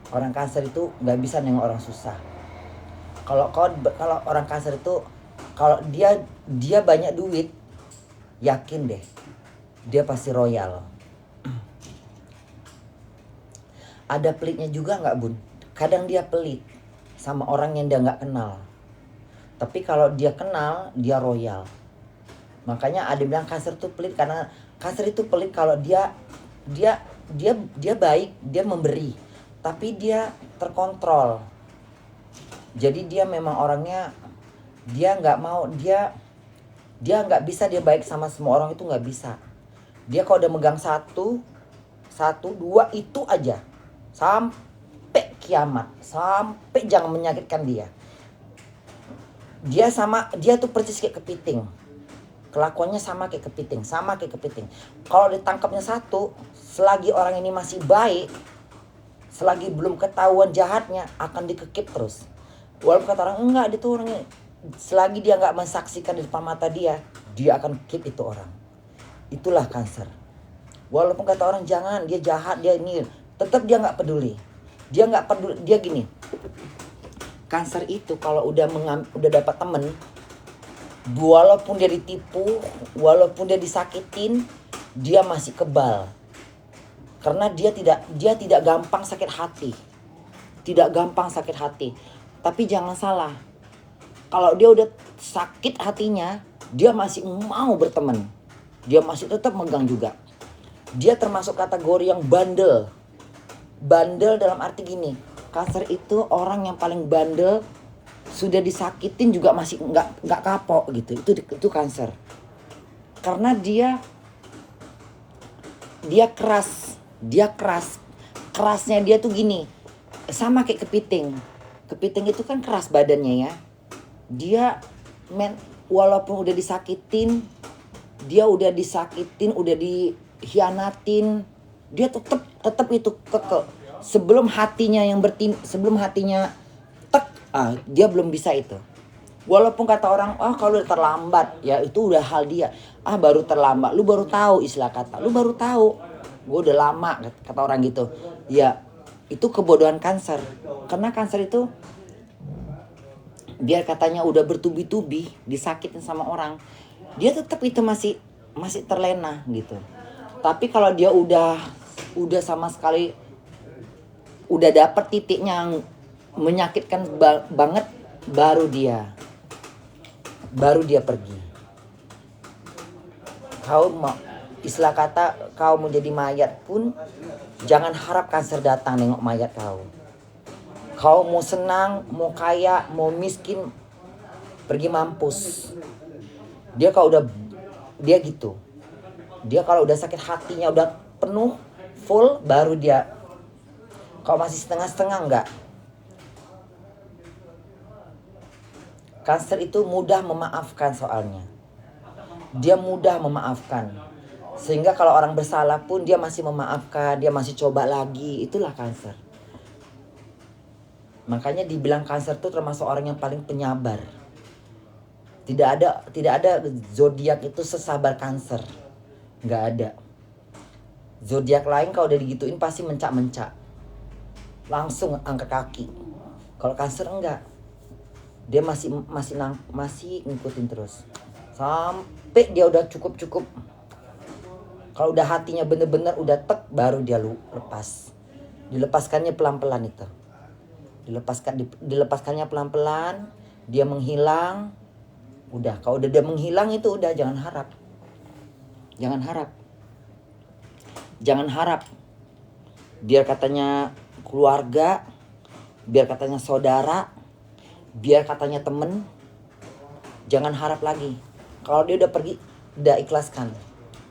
Orang Cancer itu nggak bisa nengok orang susah. Kalau orang Cancer itu kalau dia banyak duit, yakin deh dia pasti royal. Ada pelitnya juga nggak bun? Kadang dia pelit sama orang yang dia nggak kenal. Tapi kalau dia kenal, dia royal. Makanya ada bilang Cancer itu pelit karena Cancer itu pelit kalau dia baik, dia memberi, tapi dia terkontrol. Jadi dia memang orangnya dia nggak mau, dia nggak bisa dia baik sama semua orang, itu nggak bisa. Dia kalau udah megang satu dua itu aja sampai kiamat, sampai jangan menyakitkan dia. Dia tuh persis kayak kepiting. Kelakuannya sama kayak kepiting. Kalau ditangkapnya satu, selagi orang ini masih baik, selagi belum ketahuan jahatnya akan dikekip terus. Walaupun kata orang enggak, dia tuh orangnya, selagi dia nggak mensaksikan di depan mata dia akan keep itu orang. Itulah kanker. Walaupun kata orang jangan, dia jahat, dia ini, tetap dia nggak peduli. Dia nggak peduli, dia gini. Kanker itu kalau udah dapat temen, walaupun dia ditipu, walaupun dia disakitin, dia masih kebal. Karena dia tidak gampang sakit hati. Tidak gampang sakit hati. Tapi jangan salah. Kalau dia udah sakit hatinya, dia masih mau berteman. Dia masih tetap megang juga. Dia termasuk kategori yang bandel. Bandel dalam arti gini. Kanker itu orang yang paling bandel, sudah disakitin juga masih nggak kapok gitu. Itu kanker. Karena dia keras. Dia keras. Kerasnya dia tuh gini. Sama kayak kepiting. Kepiting itu kan keras badannya ya. Dia walaupun udah disakitin, udah dihianatin, dia tetap itu keke. Sebelum hatinya dia belum bisa itu. Walaupun kata orang, kalau udah terlambat, ya itu udah hal dia. Baru terlambat, lu baru tahu istilah kata, lu baru tahu. Gue udah lama, kata orang gitu. Ya, itu kebodohan kanker. Karena kanker itu biar katanya udah bertubi-tubi disakitin sama orang, dia tetap itu masih terlena gitu. Tapi kalau dia udah sama sekali udah dapet titiknya yang menyakitkan banget, baru dia pergi. Kau mau istilah kata kau mau jadi mayat pun jangan harap kanker datang nengok mayat kau. Kau mau senang, mau kaya, mau miskin, pergi mampus. Dia gitu. Dia kalau udah sakit hatinya udah penuh, full, baru dia. Kalau masih setengah-setengah enggak. Kanker itu mudah memaafkan soalnya. Dia mudah memaafkan. Sehingga kalau orang bersalah pun dia masih memaafkan, dia masih coba lagi. Itulah kanker. Makanya dibilang kanker itu termasuk orang yang paling penyabar. Tidak ada zodiak itu sesabar kanker. Nggak ada. Zodiak lain kalau udah digituin pasti mencak-mencak. Langsung angkat kaki. Kalau kanker enggak. Dia masih ngikutin terus. Sampai dia udah cukup. Kalau udah hatinya bener-bener udah baru dia lepas. Dilepaskannya pelan-pelan itu. Dilepaskannya pelan-pelan, dia menghilang. Udah, kalau udah dia menghilang itu udah jangan harap. Jangan harap. Biar katanya keluarga, biar katanya saudara, biar katanya temen, jangan harap lagi. Kalau dia udah pergi, udah ikhlaskan.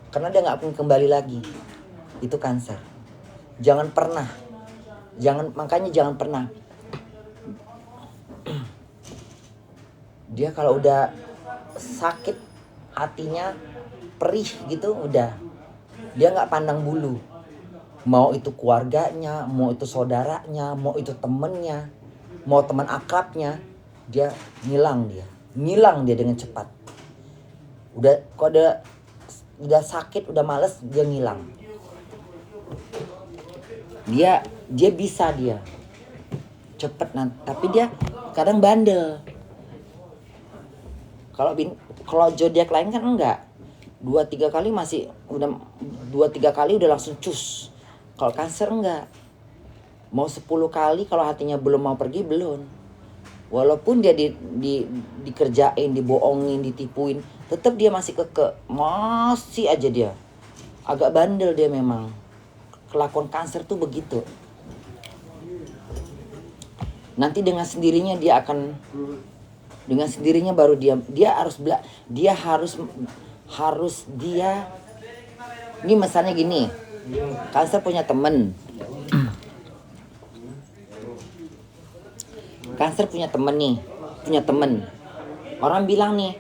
Karena dia nggak akan kembali lagi. Itu kanker. Makanya jangan pernah. Dia kalau udah sakit hatinya, perih gitu, udah dia nggak pandang bulu. Mau itu keluarganya, mau itu saudaranya, mau itu temennya, mau teman akrabnya, dia ngilang dia dengan cepat. Udah sakit, udah males, dia ngilang. Dia bisa cepet nanti, tapi dia kadang bandel. Kalau zodiak lain kan enggak. 2-3 kali udah langsung cus. Kalau kanker enggak. Mau 10 kali kalau hatinya belum mau pergi, belum. Walaupun dia dikerjain, dibohongin, ditipuin, tetap dia masih masih aja dia. Agak bandel dia memang. Kelakuan kanker tuh begitu. Nanti dengan sendirinya baru dia harus ini misalnya gini. Kanker punya temen. Kanker punya temen. Orang bilang nih,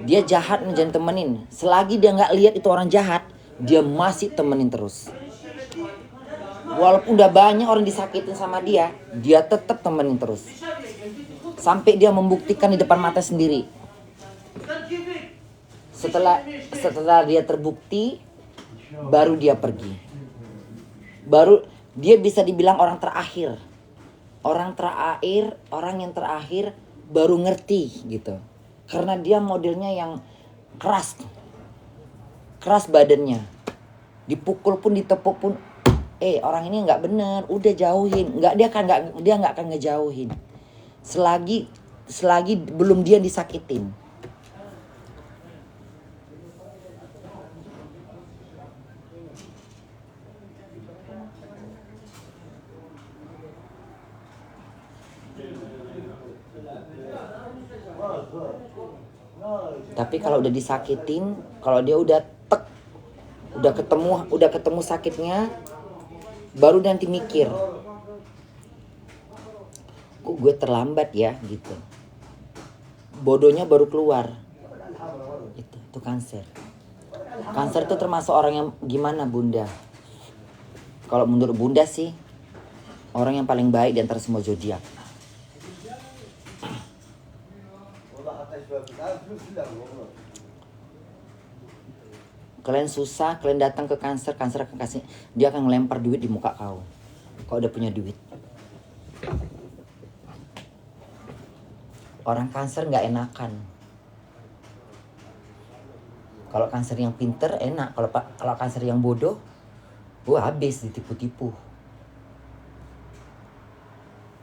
dia jahat jangan temenin. Selagi dia nggak lihat itu orang jahat, dia masih temenin terus. Walaupun udah banyak orang disakitin sama dia tetap temenin terus. Sampai dia membuktikan di depan mata sendiri. Setelah dia terbukti, baru dia pergi. Baru dia bisa dibilang orang terakhir. Orang yang terakhir baru ngerti gitu. Karena dia modelnya yang keras badannya. Dipukul pun, ditepuk pun, orang ini nggak bener, udah jauhin. Dia nggak akan ngejauhin. Selagi belum dia disakitin. Tapi kalau udah disakitin, kalau dia udah ketemu sakitnya, baru nanti mikir, kok gue terlambat ya gitu. Bodohnya baru keluar. Itu Cancer. Cancer itu termasuk orang yang gimana Bunda? Kalau menurut Bunda sih, orang yang paling baik di antara semua zodiak. Kalian susah, kalian datang ke Cancer akan kasih, dia akan ngelempar duit di muka kau. Kau udah punya duit. Orang Cancer nggak enakan. Kalau Cancer yang pinter enak, kalau Cancer yang bodoh, habis ditipu-tipu.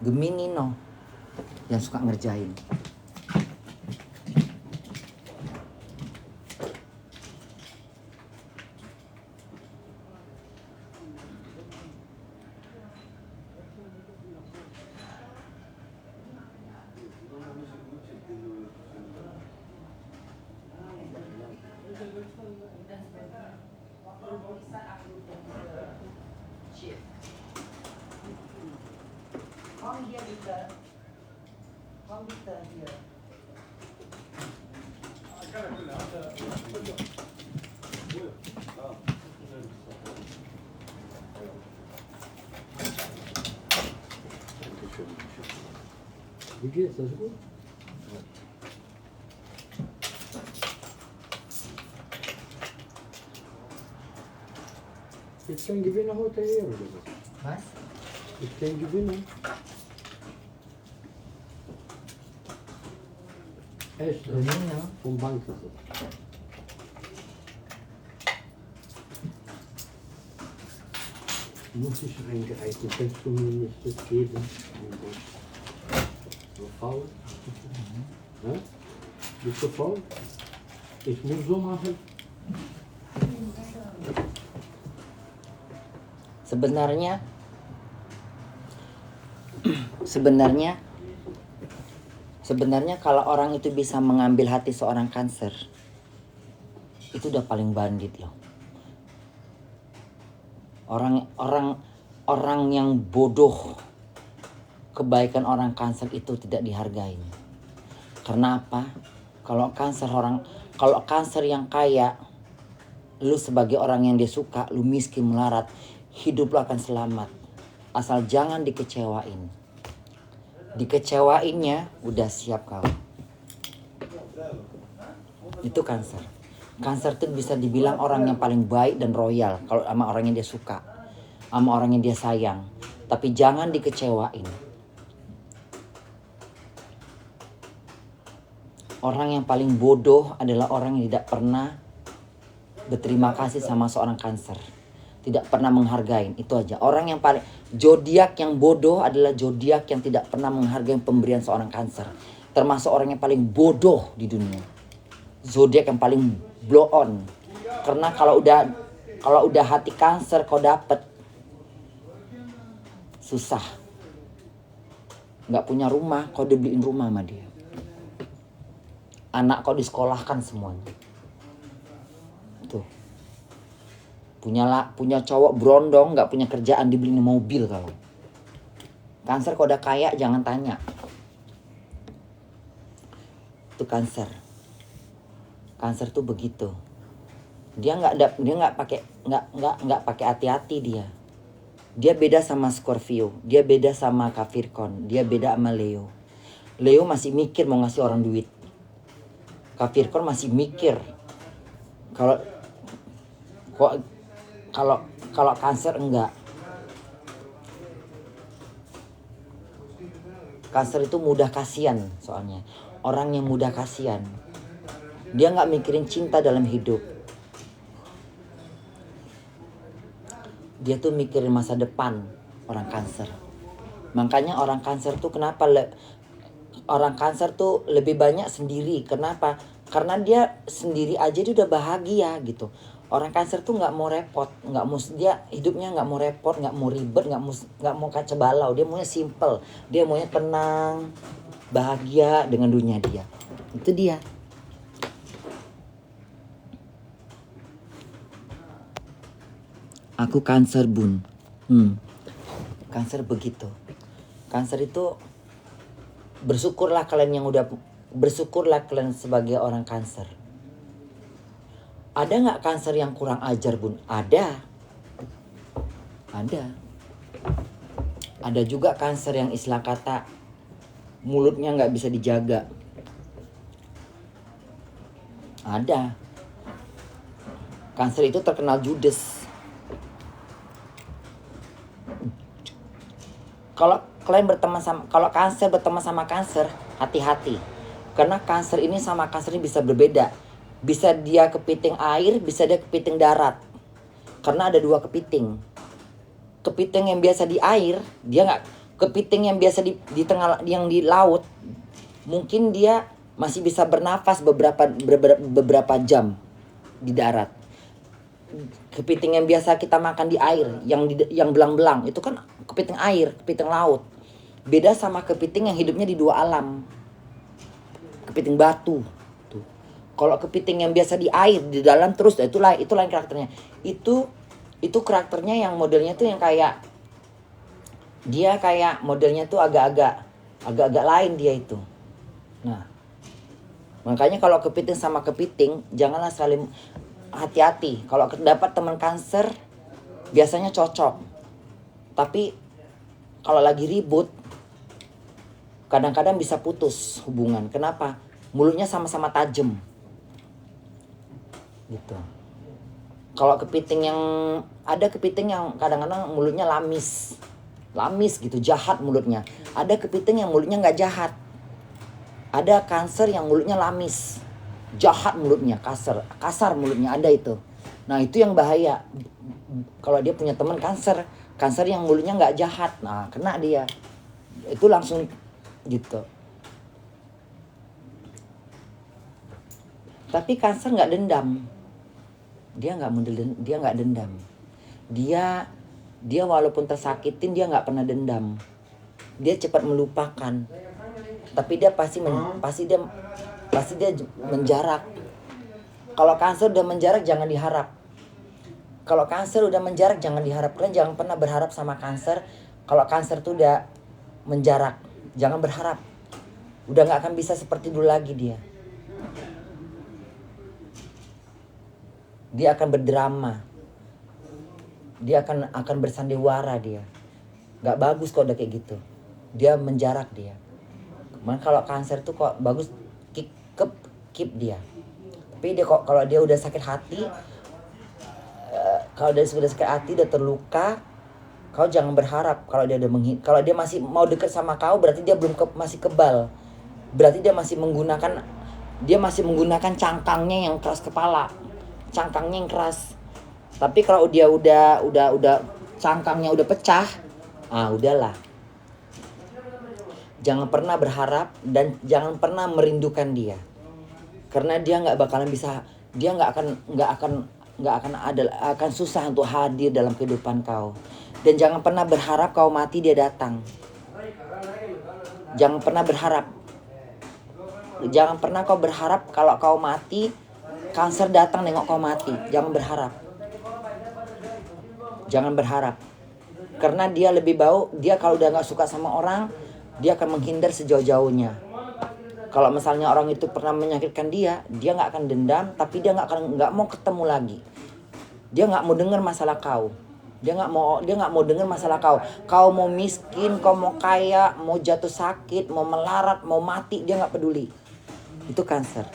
Gemini yang suka ngerjain. Wie geht's? Alles gut? Ist kein Gewinner heute her oder was? Was? Ist kein Gewinner? Echt? Gewinner? Vom Bank ist es. Muss ich reingreifen? Kannst du mir nicht das geben? Mein Gott. So faul? Ja? Bist du faul? Ich muss so machen. Sebenarnya kalau orang itu bisa mengambil hati seorang Cancer, itu udah paling bandit loh. Orang yang bodoh, kebaikan orang Cancer itu tidak dihargai. Karena apa? Kalau Cancer yang kaya, lu sebagai orang yang dia suka, lu miskin melarat, hidup lu akan selamat. Asal jangan dikecewain. Dikecewainnya udah siap kau. Itu Cancer. Cancer itu bisa dibilang orang yang paling baik dan royal kalau sama orang yang dia suka, sama orang yang dia sayang. Tapi jangan dikecewain. Orang yang paling bodoh adalah orang yang tidak pernah berterima kasih sama seorang Cancer. Tidak pernah menghargai, itu aja. Orang yang paling zodiak yang bodoh adalah zodiak yang tidak pernah menghargai pemberian seorang Cancer. Termasuk orang yang paling bodoh di dunia. Zodiak yang paling blow on. Karena kalau udah hati Cancer kau dapet, susah. Nggak punya rumah, kau dibeliin rumah sama dia. Anak kau disekolahkan semuanya. Tuh. Punya cowok berondong, nggak punya kerjaan, dibeliin mobil kalau. Cancer kalau udah kaya jangan tanya. Itu Cancer. Cancer tuh begitu. Dia nggak pakai hati-hati dia. Dia beda sama Scorpio, dia beda sama Capricorn, dia beda sama Leo. Leo masih mikir mau ngasih orang duit. Capricorn masih mikir. Kalau Cancer enggak. Cancer itu mudah kasihan soalnya. Orang yang mudah kasihan. Dia nggak mikirin cinta dalam hidup. Dia tuh mikirin masa depan orang Cancer. Makanya orang Cancer tuh kenapa orang Cancer tuh lebih banyak sendiri. Kenapa? Karena dia sendiri aja dia udah bahagia gitu. Orang Cancer tuh nggak mau repot, dia hidupnya nggak mau repot, nggak mau ribet, nggak mau kacau balau. Dia maunya simple, dia maunya tenang, bahagia dengan dunia dia. Itu dia. Aku Cancer, Bun. Cancer begitu. Cancer itu bersyukurlah kalian sebagai orang Cancer. Ada nggak Cancer yang kurang ajar, Bun? Ada. Ada juga Cancer yang istilah kata mulutnya nggak bisa dijaga. Ada. Cancer itu terkenal judes. Kalau Cancer berteman sama Cancer, hati-hati. Karena Cancer ini sama Cancer ini bisa berbeda. Bisa dia kepiting air, bisa dia kepiting darat. Karena ada dua kepiting. Kepiting yang biasa di air, dia nggak. Kepiting yang biasa di tengah, yang di laut, mungkin dia masih bisa bernafas beberapa jam di darat. Kepiting yang biasa kita makan di air, yang belang-belang, itu kan kepiting air, kepiting laut. Beda sama kepiting yang hidupnya di dua alam. Kepiting batu. Tuh. Kalau kepiting yang biasa di air, di dalam terus, itu lain karakternya. Itu karakternya yang modelnya tuh yang kayak dia kayak modelnya tuh agak-agak lain dia itu. Nah, makanya kalau kepiting sama kepiting janganlah saling hati-hati. Kalau dapat teman Cancer biasanya cocok. Tapi kalau lagi ribut kadang-kadang bisa putus hubungan. Kenapa? Mulutnya sama-sama tajam. Gitu. Kalau kepiting ada kepiting yang kadang-kadang mulutnya lamis gitu, jahat mulutnya. Ada kepiting yang mulutnya nggak jahat. Ada Cancer yang mulutnya lamis, jahat mulutnya, kasar mulutnya, ada itu. Nah itu yang bahaya. Kalau dia punya teman Cancer yang mulutnya nggak jahat, nah kena dia. Itu langsung gitu. Tapi Cancer nggak dendam. Dia nggak dendam. Dia walaupun tersakitin dia nggak pernah dendam. Dia cepat melupakan. Tapi dia pasti dia menjarak. Kalau Cancer udah menjarak jangan diharap. Kalau Cancer udah menjarak jangan diharap. Kalian jangan pernah berharap sama Cancer. Kalau Cancer tuh udah menjarak, jangan berharap. Udah nggak akan bisa seperti dulu lagi dia. Dia akan berdrama. Dia akan bersandiwara dia. Gak bagus kok udah kayak gitu. Dia menjarak dia. Cuman kalau Cancer tuh kok bagus, keep dia. Tapi dia kok kalau dia udah sakit hati, kalau dia sudah sakit hati, udah terluka, kau jangan berharap. Kalau dia masih mau deket sama kau, berarti dia masih kebal. Berarti dia masih menggunakan cangkangnya yang keras kepala. Cangkangnya yang keras. Tapi kalau dia udah cangkangnya udah pecah, udahlah. Jangan pernah berharap dan jangan pernah merindukan dia. Karena dia nggak bakalan bisa, dia akan susah untuk hadir dalam kehidupan kau. Dan jangan pernah berharap kau mati dia datang. Jangan pernah berharap. Jangan pernah kau berharap kalau kau mati, Cancer datang nengok kau mati. Jangan berharap. Jangan berharap. Karena dia lebih bau, dia kalau udah gak suka sama orang, dia akan menghindar sejauh-jauhnya. Kalau misalnya orang itu pernah menyakitkan dia gak akan dendam, tapi dia gak mau ketemu lagi. Dia gak mau dengar masalah kau. Dia nggak mau dengar masalah kau. Kau mau miskin, kau mau kaya, mau jatuh sakit, mau melarat, mau mati, dia nggak peduli. Itu Cancer.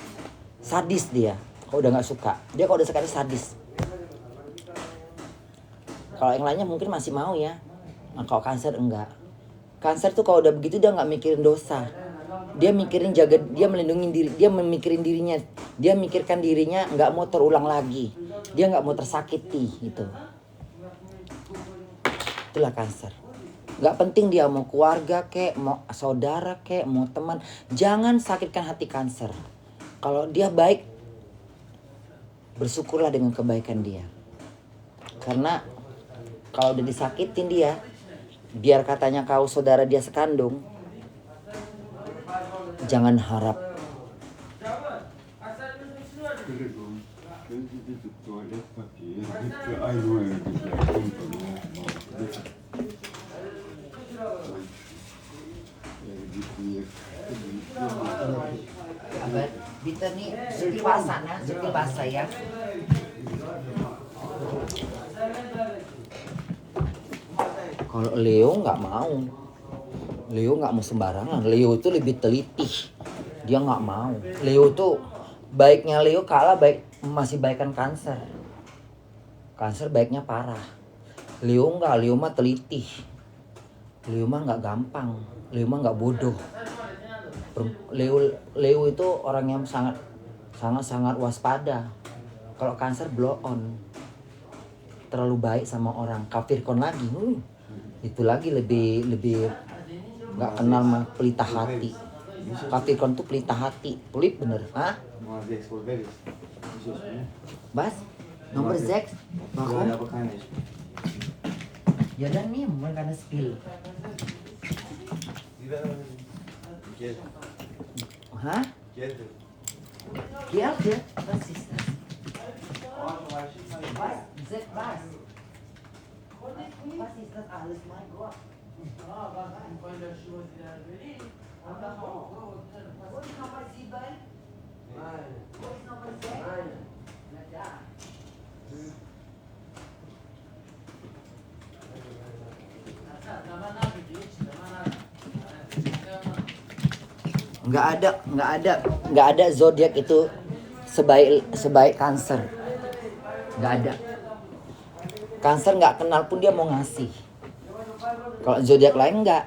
Sadis dia. Kau udah nggak suka. Dia kalau udah suka dia sadis. Kalau yang lainnya mungkin masih mau ya. Nah, kalau Cancer enggak. Cancer tuh kalau udah begitu dia nggak mikirin dosa. Dia mikirin dia melindungi diri, dia memikirin dirinya, dia mikirkan dirinya nggak mau terulang lagi, dia nggak mau tersakiti gitu. Itulah Cancer. Nggak penting dia mau keluarga kek, mau saudara kek, mau teman, jangan sakitkan hati Cancer. Kalau dia baik, bersyukurlah dengan kebaikan dia. Karena kalau udah disakitin dia, biar katanya kau saudara dia sekandung, jangan harap. Bitter nih, sutil basah nah, sutil basah ya. Kalau Leo nggak mau. Leo nggak mau sembarangan. Leo itu lebih teliti. Dia nggak mau. Leo tuh baiknya Leo kalah masih baikan Cancer. Cancer baiknya parah. Leo nggak. Leo mah teliti. Leo mah nggak gampang. Leo mah nggak bodoh. Leo itu orang yang sangat waspada. Kalau Cancer blow on. Terlalu baik sama orang. Capricorn lagi. Itu lagi lebih nggak kenal mah pelita hati. Capricorn tuh pelita hati, pelit bener, hah? Bas, nomor 6, warum? Ya dan nih, man kann es spielen. Hah? Gelde. Was ist das? Was? Sag was? Was ist das alles, mein Gott? Wo ist Nummer 7? Wo ist Nummer 6? Na da. Nggak ada zodiak itu sebaik Cancer. Nggak ada. Cancer nggak kenal pun dia mau ngasih. Kalau zodiak lain nggak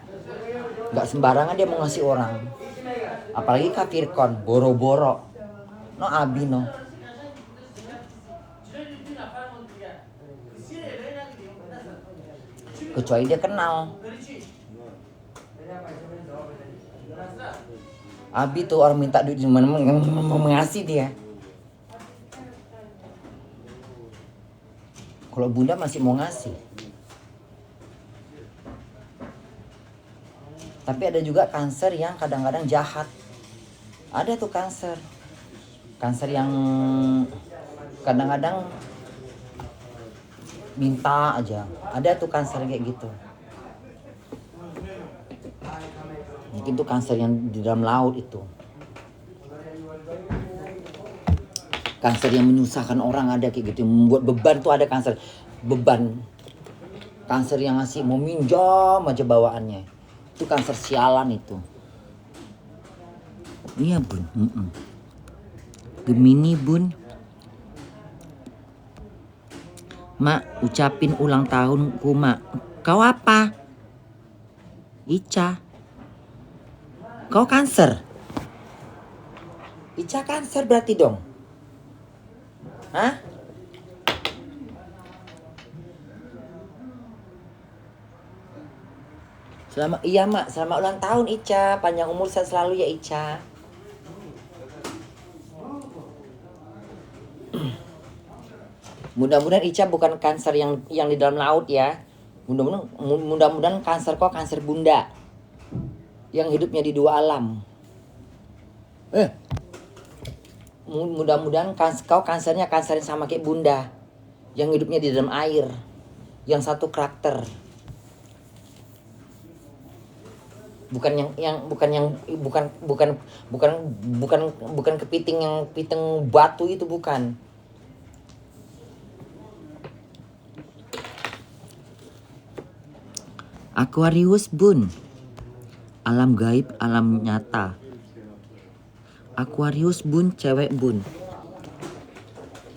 sembarangan dia mau ngasih orang. Apalagi Capricorn, boro-boro. No abi no. Kecuali dia kenal. Abi tuh orang minta duit gimana mau ngasih dia. Kalau bunda masih mau ngasih. Tapi ada juga Cancer yang kadang-kadang jahat. Ada tuh Cancer. Cancer yang kadang-kadang minta aja. Ada tuh Cancer kayak gitu. Mungkin tuh Cancer yang di dalam laut itu. Cancer yang menyusahkan orang ada kayak gitu. Membuat beban tuh ada Cancer. Beban. Cancer yang ngasih mau minjam aja bawaannya. Itu Cancer sialan itu. Iya bun. Gemini bun. Mak, ucapin ulang tahunku mak. Kau apa? Ica. Kau Cancer. Ica Cancer berarti dong. Hah? Iya mak, selamat ulang tahun Ica. Panjang umur sehat selalu ya Ica. Mudah-mudahan Ica bukan Cancer yang di dalam laut ya. Mudah-mudahan Cancer kok Cancer bunda. Yang hidupnya di dua alam. Mudah-mudahan kau Cancernya Cancer yang sama kayak bunda. Yang hidupnya di dalam air. Yang satu karakter. Bukan kepiting yang piting batu itu bukan. Aquarius bun. Alam gaib, alam nyata. Aquarius bun, cewek bun.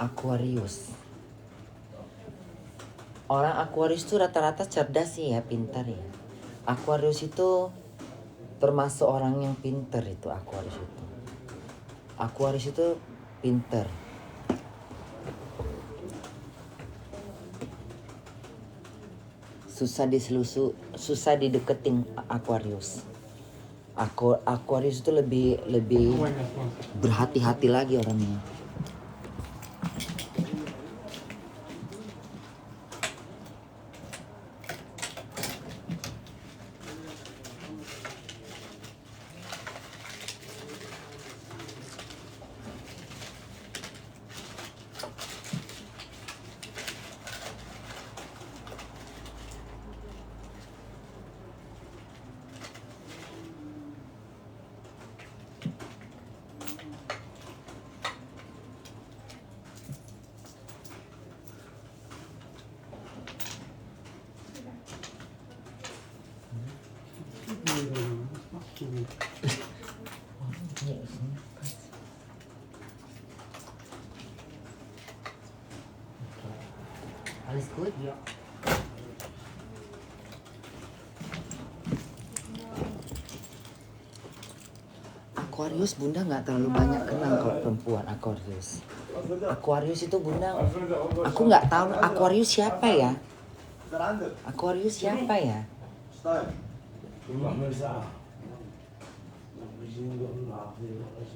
Aquarius. Orang Aquarius itu rata-rata cerdas sih ya, pintar ya. Aquarius itu termasuk orang yang pintar itu Aquarius itu. Aquarius itu pintar. Susah dideketin Aquarius. Aquarius itu lebih berhati-hati lagi orangnya. Alles gut? Ja. Aquarius bunda nggak terlalu banyak kenal kalau perempuan Aquarius. Aquarius itu bunda, aku nggak tahu Aquarius siapa ya. Aquarius siapa ya?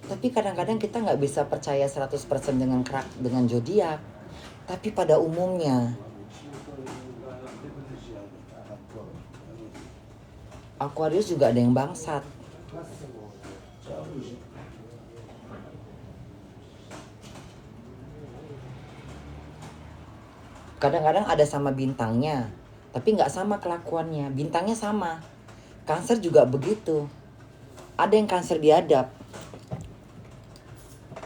Tapi kadang-kadang kita nggak bisa percaya 100% dengan zodiak. Tapi pada umumnya Aquarius juga ada yang bangsat. Kadang-kadang ada sama bintangnya, tapi nggak sama kelakuannya. Bintangnya sama. Cancer juga begitu. Ada yang Cancer biadab.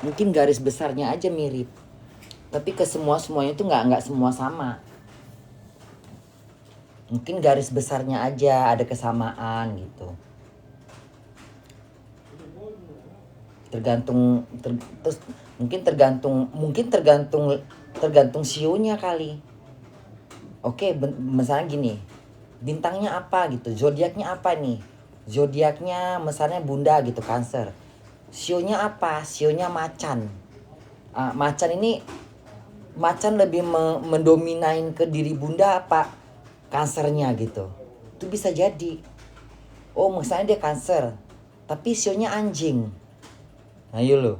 Mungkin garis besarnya aja mirip. Tapi ke semuanya itu nggak semua sama. Mungkin garis besarnya aja ada kesamaan gitu. Tergantung sionya kali. Oke, misalnya gini, bintangnya apa gitu, zodiaknya apa nih? Zodiaknya misalnya Bunda gitu, Cancer. Sionya apa? Sionya Macan. Macan lebih mendominain ke diri Bunda apa Cancernya gitu. Itu bisa jadi. Oh, misalnya dia Cancer, tapi sionya anjing. Ayo lo.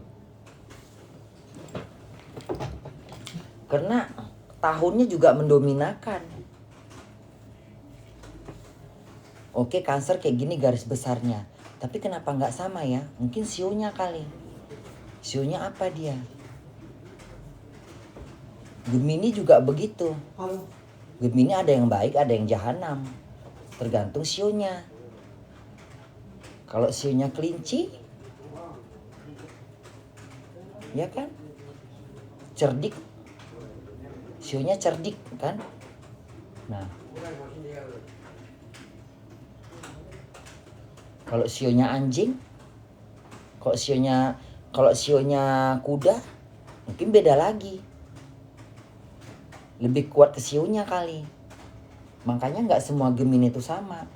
Karena tahunnya juga mendominakan. Oke, Cancer kayak gini garis besarnya. Tapi kenapa nggak sama ya? Mungkin sionya kali. Sionya apa dia? Gemini juga begitu. Gemini ada yang baik, ada yang jahanam. Tergantung sionya. Kalau sionya kelinci, ya kan? Cerdik. Sionya cerdik kan? Nah. Kalau sionya anjing, kalau sionya kuda, mungkin beda lagi. Lebih kuat ke sionya kali. Makanya nggak semua Gemini itu sama.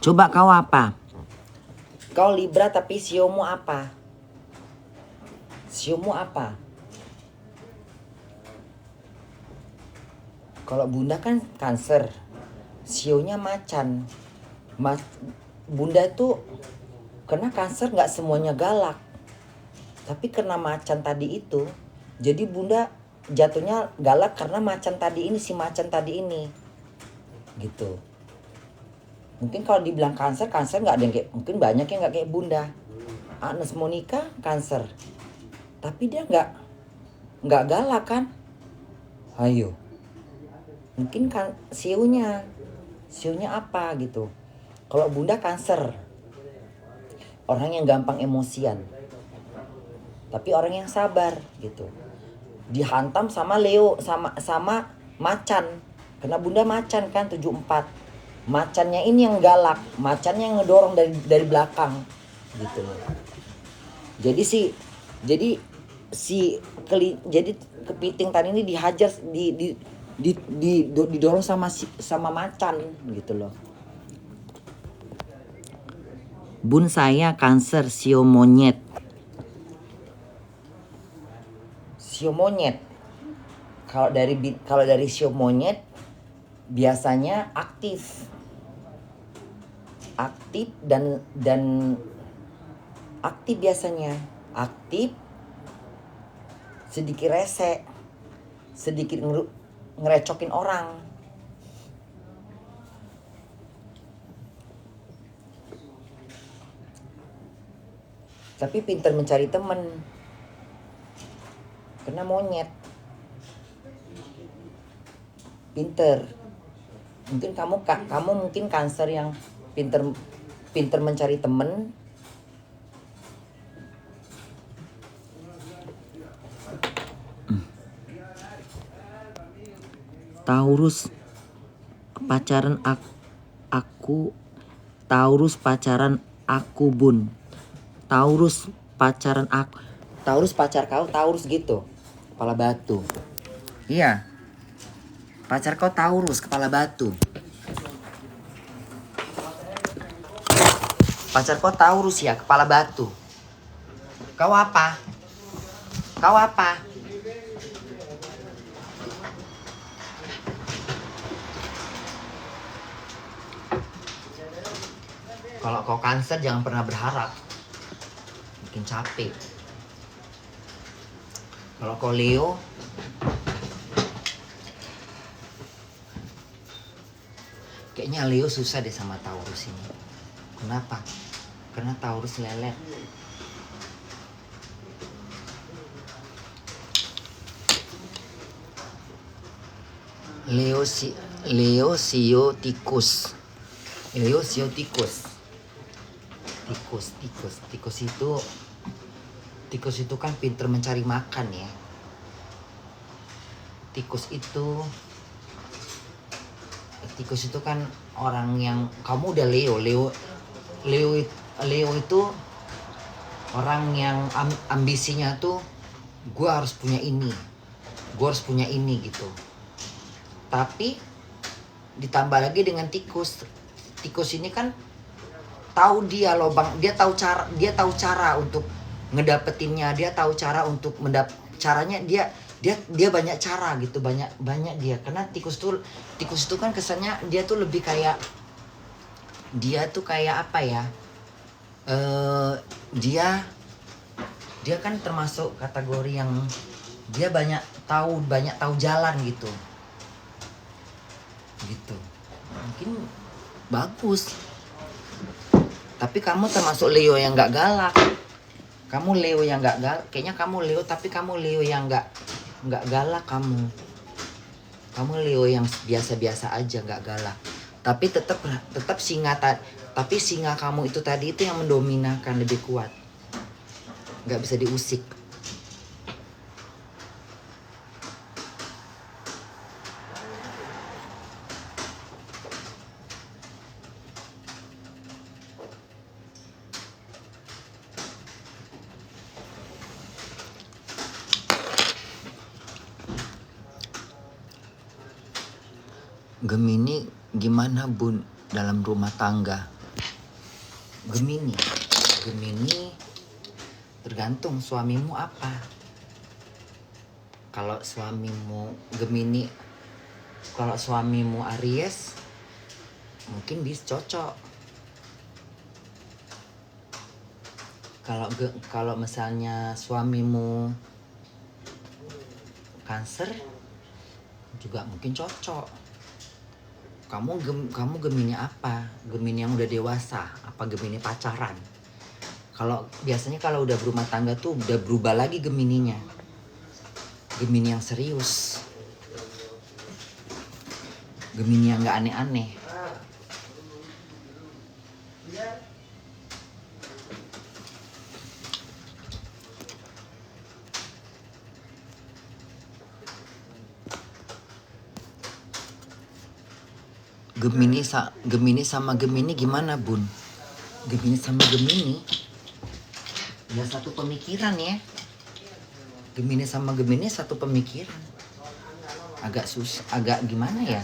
Coba kau apa? Kau Libra tapi siomu apa? Siomu apa? Kalau Bunda kan Cancer, sionya Macan. Bunda itu kena Cancer nggak semuanya galak, tapi kena Macan tadi itu, jadi Bunda jatuhnya galak karena Macan tadi ini, si Macan tadi ini, gitu. Mungkin kalau dibilang Cancer nggak ada yang kayak, mungkin banyak yang nggak kayak Bunda. Agnes Monica Cancer, tapi dia nggak galak kan? Ayo. Mungkin kan sionya apa gitu. Kalau Bunda Cancer, orang yang gampang emosian, tapi orang yang sabar gitu. Dihantam sama Leo, sama macan, karena Bunda macan kan 74. Macannya ini yang galak, macannya yang ngedorong dari belakang gitu loh. Jadi kepiting tadi ini dihajar, didorong sama macan gitu loh. Bun saya Cancer sio monyet. Sio monyet. Kalau dari sio monyet biasanya aktif dan aktif biasanya. Aktif, sedikit rese, sedikit ngerecokin orang. Tapi pintar mencari teman. Karena monyet. Pintar. Mungkin kamu mungkin Cancer yang pintar mencari teman. Taurus pacaran aku. Taurus pacaran aku, Bun. Taurus pacaran aku. Taurus pacar kau, Taurus gitu. Kepala batu. Iya. Pacar kau Taurus, kepala batu. Pacar kau Taurus ya, kepala batu. Kau apa? Kau apa? Kalau kau Cancer jangan pernah berharap. Bikin capek. Kalau kau Leo, kayaknya Leo susah deh sama Taurus ini. Kenapa? Karena Taurus lelet. Leo sio tikus. Leo sio tikus. Tikus itu kan pinter mencari makan ya. Tikus itu kan orang yang, kamu udah Leo itu orang yang ambisinya tuh gue harus punya ini gitu. Tapi ditambah lagi dengan tikus ini kan tahu dia lobang, dia tahu cara untuk ngedapetinnya, dia tahu cara untuk caranya dia banyak cara gitu, banyak dia. Karena tikus itu kan kesannya dia tuh lebih kayak, dia tuh kayak apa ya, dia kan termasuk kategori yang dia banyak tahu jalan gitu. Mungkin bagus. Tapi kamu termasuk Leo yang nggak galak. Kamu Leo yang nggak galak. Kayaknya kamu Leo, tapi kamu Leo yang nggak galak kamu. Kamu Leo yang biasa-biasa aja, nggak galak. Tapi tetap singa. Tapi singa kamu itu tadi itu yang mendominakan, lebih kuat. Nggak bisa diusik. Gemini gimana Bun dalam rumah tangga? Gemini tergantung suamimu apa. Kalau suamimu Gemini, kalau suamimu Aries, mungkin bisa cocok. Kalau misalnya suamimu Cancer, juga mungkin cocok. Kamu Gemini apa? Gemini yang udah dewasa, apa Gemini pacaran? Biasanya kalau udah berumah tangga tuh udah berubah lagi Gemininya. Gemini yang serius. Gemini yang nggak aneh-aneh. Gemini sama Gemini gimana, Bun? Gemini sama Gemini ya satu pemikiran ya. Gemini sama Gemini satu pemikiran. Agak agak gimana ya?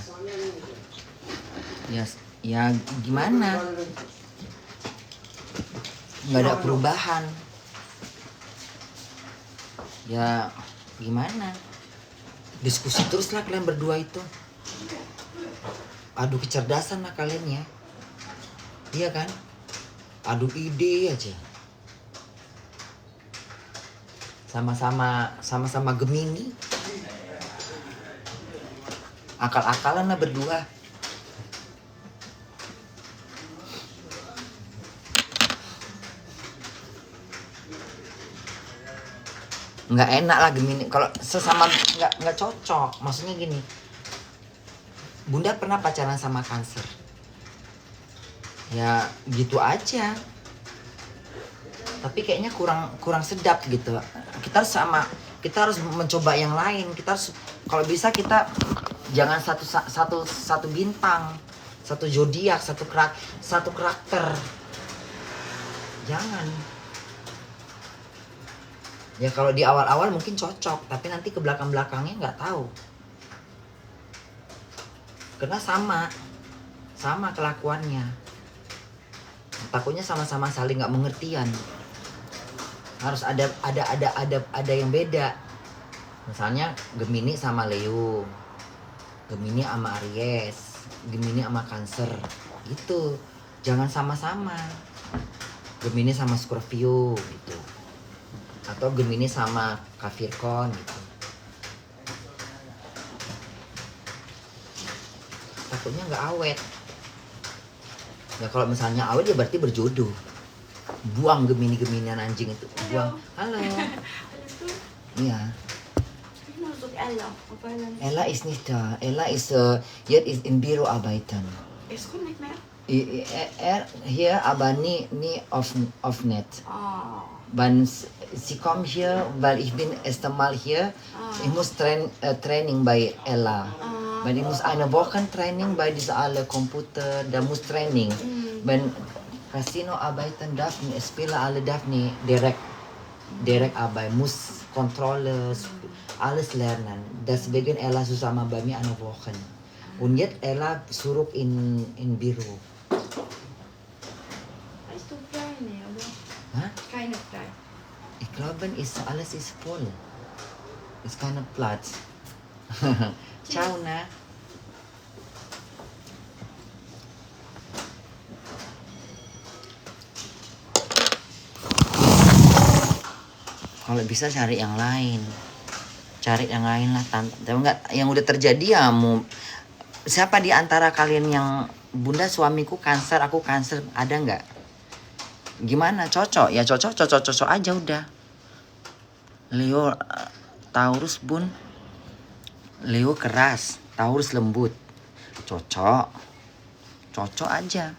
Ya gimana? Nggak ada perubahan. Ya gimana? Diskusi terus lah kalian berdua itu. Adu kecerdasan lah kalian ya. Iya kan? Adu ide aja. Sama-sama Gemini. Akal-akalan lah berdua. Nggak enak lah Gemini kalau sesama, nggak cocok. Maksudnya gini, Bunda pernah pacaran sama Cancer. Ya gitu aja. Tapi kayaknya kurang sedap gitu. Kita harus mencoba yang lain. Kita harus, kalau bisa kita jangan satu bintang, satu zodiak, satu karakter. Jangan. Ya kalau di awal-awal mungkin cocok, tapi nanti ke belakang-belakangnya nggak tahu. Karena sama kelakuannya. Takutnya sama-sama saling nggak mengertian. Harus ada yang beda. Misalnya Gemini sama Leo, Gemini sama Aries, Gemini sama Cancer, gitu. Jangan sama-sama. Gemini sama Scorpio gitu. Atau Gemini sama Capricorn gitu. Takutnya nggak awet. Ya kalau misalnya awet ya berarti berjodoh. Buang Geminian anjing itu. Buang. Halo. Iya. Ella is nicht da. Ella is jetzt ist in Büro arbeiten. Es kommt nicht mehr. Hier aber nie auf net. Oh. Wenn sie kommt hier, weil ich bin erst einmal hier. Ich muss Training bei Ella. Weil ich muss eine Woche Training bei dieser alle Computer, da muss Training. Wenn Casino arbeiten darf, Spieler alle darf nicht direkt arbeiten, muss Kontrolle, alles lernen. Deswegen Ella zusammen bei mir eine Woche. Und jetzt Ella zurück in Büro. Hast du frei, ne, oder? Hah? Keine frei. Ich glaube, alles ist voll. Ist kein Platz. Ciao, na. Kalau bisa cari yang lain. Cari yang lain lah. Tapi enggak, yang udah terjadi ya mau. Siapa di antara kalian yang Bunda suamiku Cancer, aku Cancer, ada nggak? Gimana? Cocok? Ya cocok aja udah. Leo Taurus, Bun. Leo keras, Taurus lembut. Cocok aja.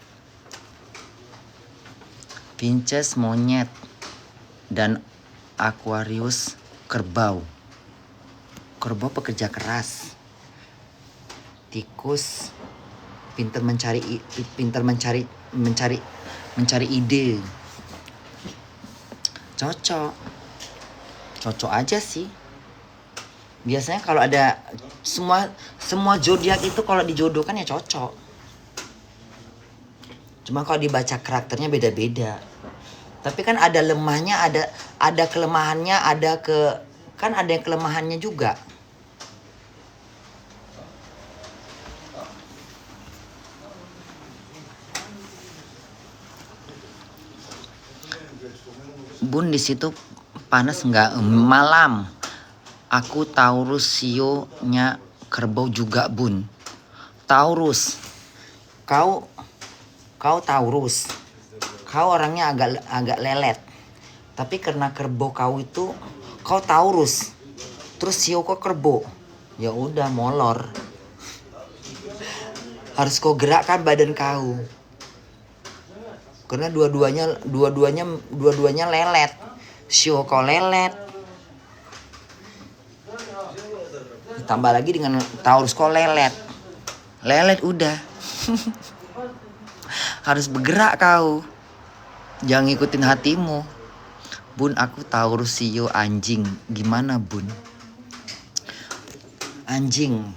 Pisces monyet dan Aquarius kerbau. Kerbau pekerja keras. Tikus pintar mencari ide. Cocok aja sih. Biasanya kalau ada semua zodiak itu kalau dijodohkan ya cocok. Cuma kalau dibaca karakternya beda-beda. Tapi kan ada lemahnya, ada kelemahannya, kan ada yang kelemahannya juga. Bun, di situ panas nggak? Malam. Aku Taurus, sionya kerbau juga, Bun. Taurus. Kau Taurus. Kau orangnya agak lelet. Tapi karena kerbau kau itu, kau Taurus. Terus sio kau kerbau. Ya udah molor. Harus kau gerakkan badan kau. Karena dua-duanya lelet. Show kau lelet. Ditambah lagi dengan Taurus kau lelet. Lelet udah. Harus bergerak kau. Jangan ngikutin hatimu. Bun, aku Taurus Sio anjing. Gimana, Bun? Anjing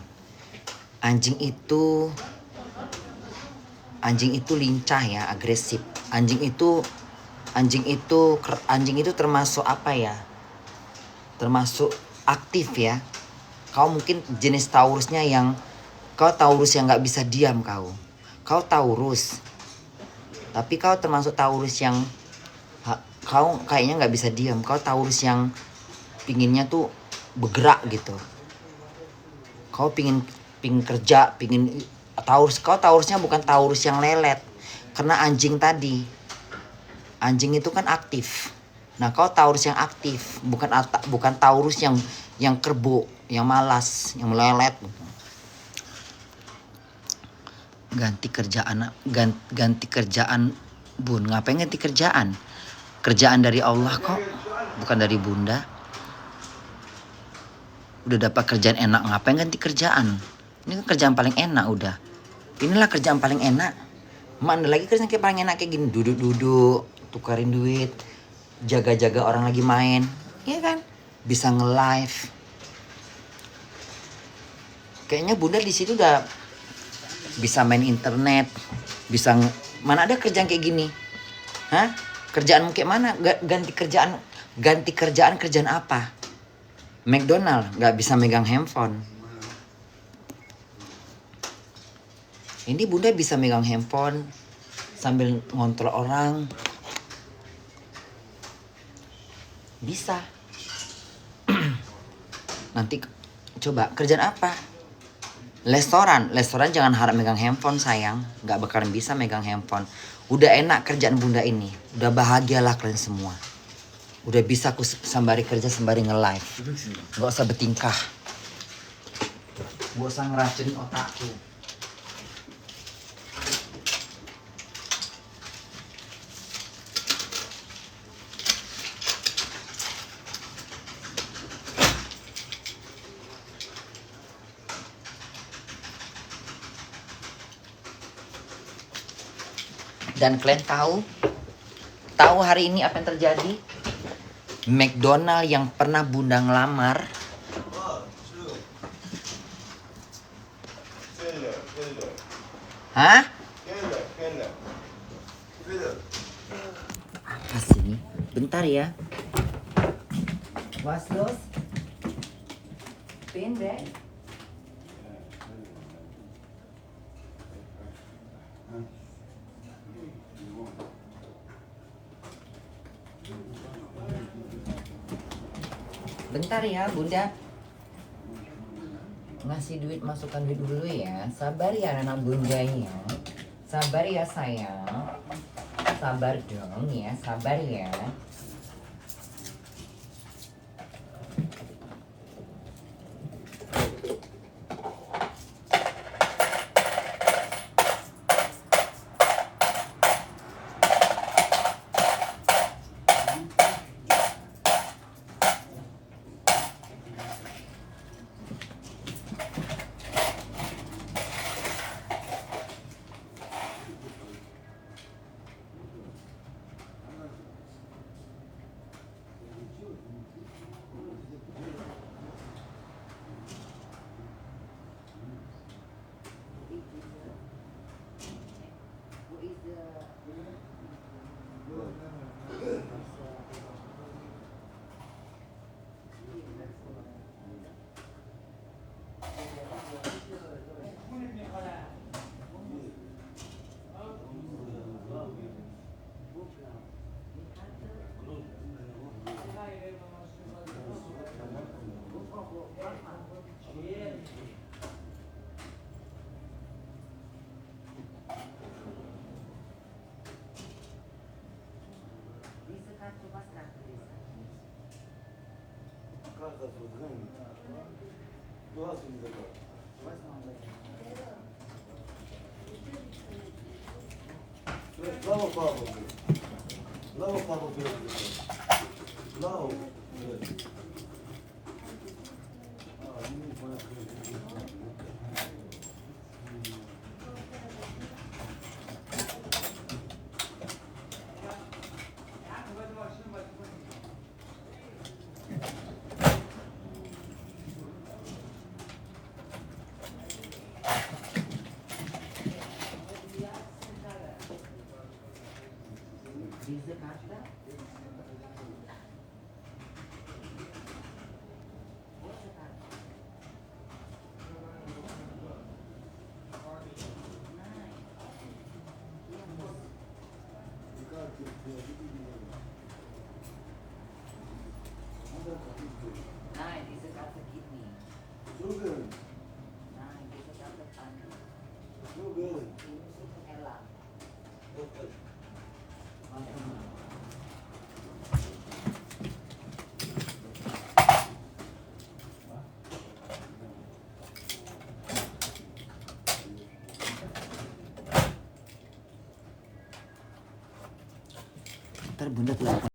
itu lincah ya, agresif. Anjing itu termasuk apa ya? Termasuk aktif ya. Kau mungkin jenis Taurusnya yang kau Taurus yang nggak bisa diam kau. Kau Taurus. Tapi kau termasuk Taurus yang kau kayaknya nggak bisa diam. Kau Taurus yang pinginnya tuh bergerak gitu. Kau pingin kerja, kau Taurusnya bukan Taurus yang lelet. Karena anjing tadi. Anjing itu kan aktif. Nah, kau Taurus yang aktif, bukan Taurus yang kerbau, yang malas, yang melelet. Ganti kerjaan, Bun. Ngapain ganti kerjaan? Kerjaan dari Allah kok, bukan dari Bunda. Udah dapat kerjaan enak, ngapain ganti kerjaan? Ini kan kerjaan paling enak udah. Inilah kerjaan paling enak. Mana lagi kerjaan kayak paling enak kayak gini, duduk-duduk, tukarin duit, jaga-jaga orang lagi main, iya kan? Bisa nge-live. Kayaknya Bunda di situ udah bisa main internet, mana ada kerjaan kayak gini? Hah? Kerjaan kayak mana? Ganti kerjaan apa? McDonald nggak bisa megang handphone. Ini Bunda bisa megang handphone sambil ngontrol orang. Bisa. Nanti coba kerjaan apa? Restoran jangan harap megang handphone sayang. Gak bakalan bisa megang handphone. Udah enak kerjaan Bunda ini. Udah bahagialah kalian semua. Udah bisa aku sembari kerja sembari nge-live. Gak usah bertingkah. Gak usah ngeracunin otakku. Dan kalian tahu hari ini apa yang terjadi? McDonald yang pernah Bunda ngelamar. Hah? Apa sih ini? Bentar ya. Was los? Pendek. Bentar ya Bunda. Ngasih duit, masukkan duit dulu ya. Sabar ya anak bundanya. Sabar ya sayang. Sabar dong ya, sabar ya. Lower power. Lower power. Low. Diese Karte? Nein, diese Karte geht nicht. Sugar. Nein, diese Karte kann nicht. Sugar. Die müssen von Ella. Ntar bunda telepon.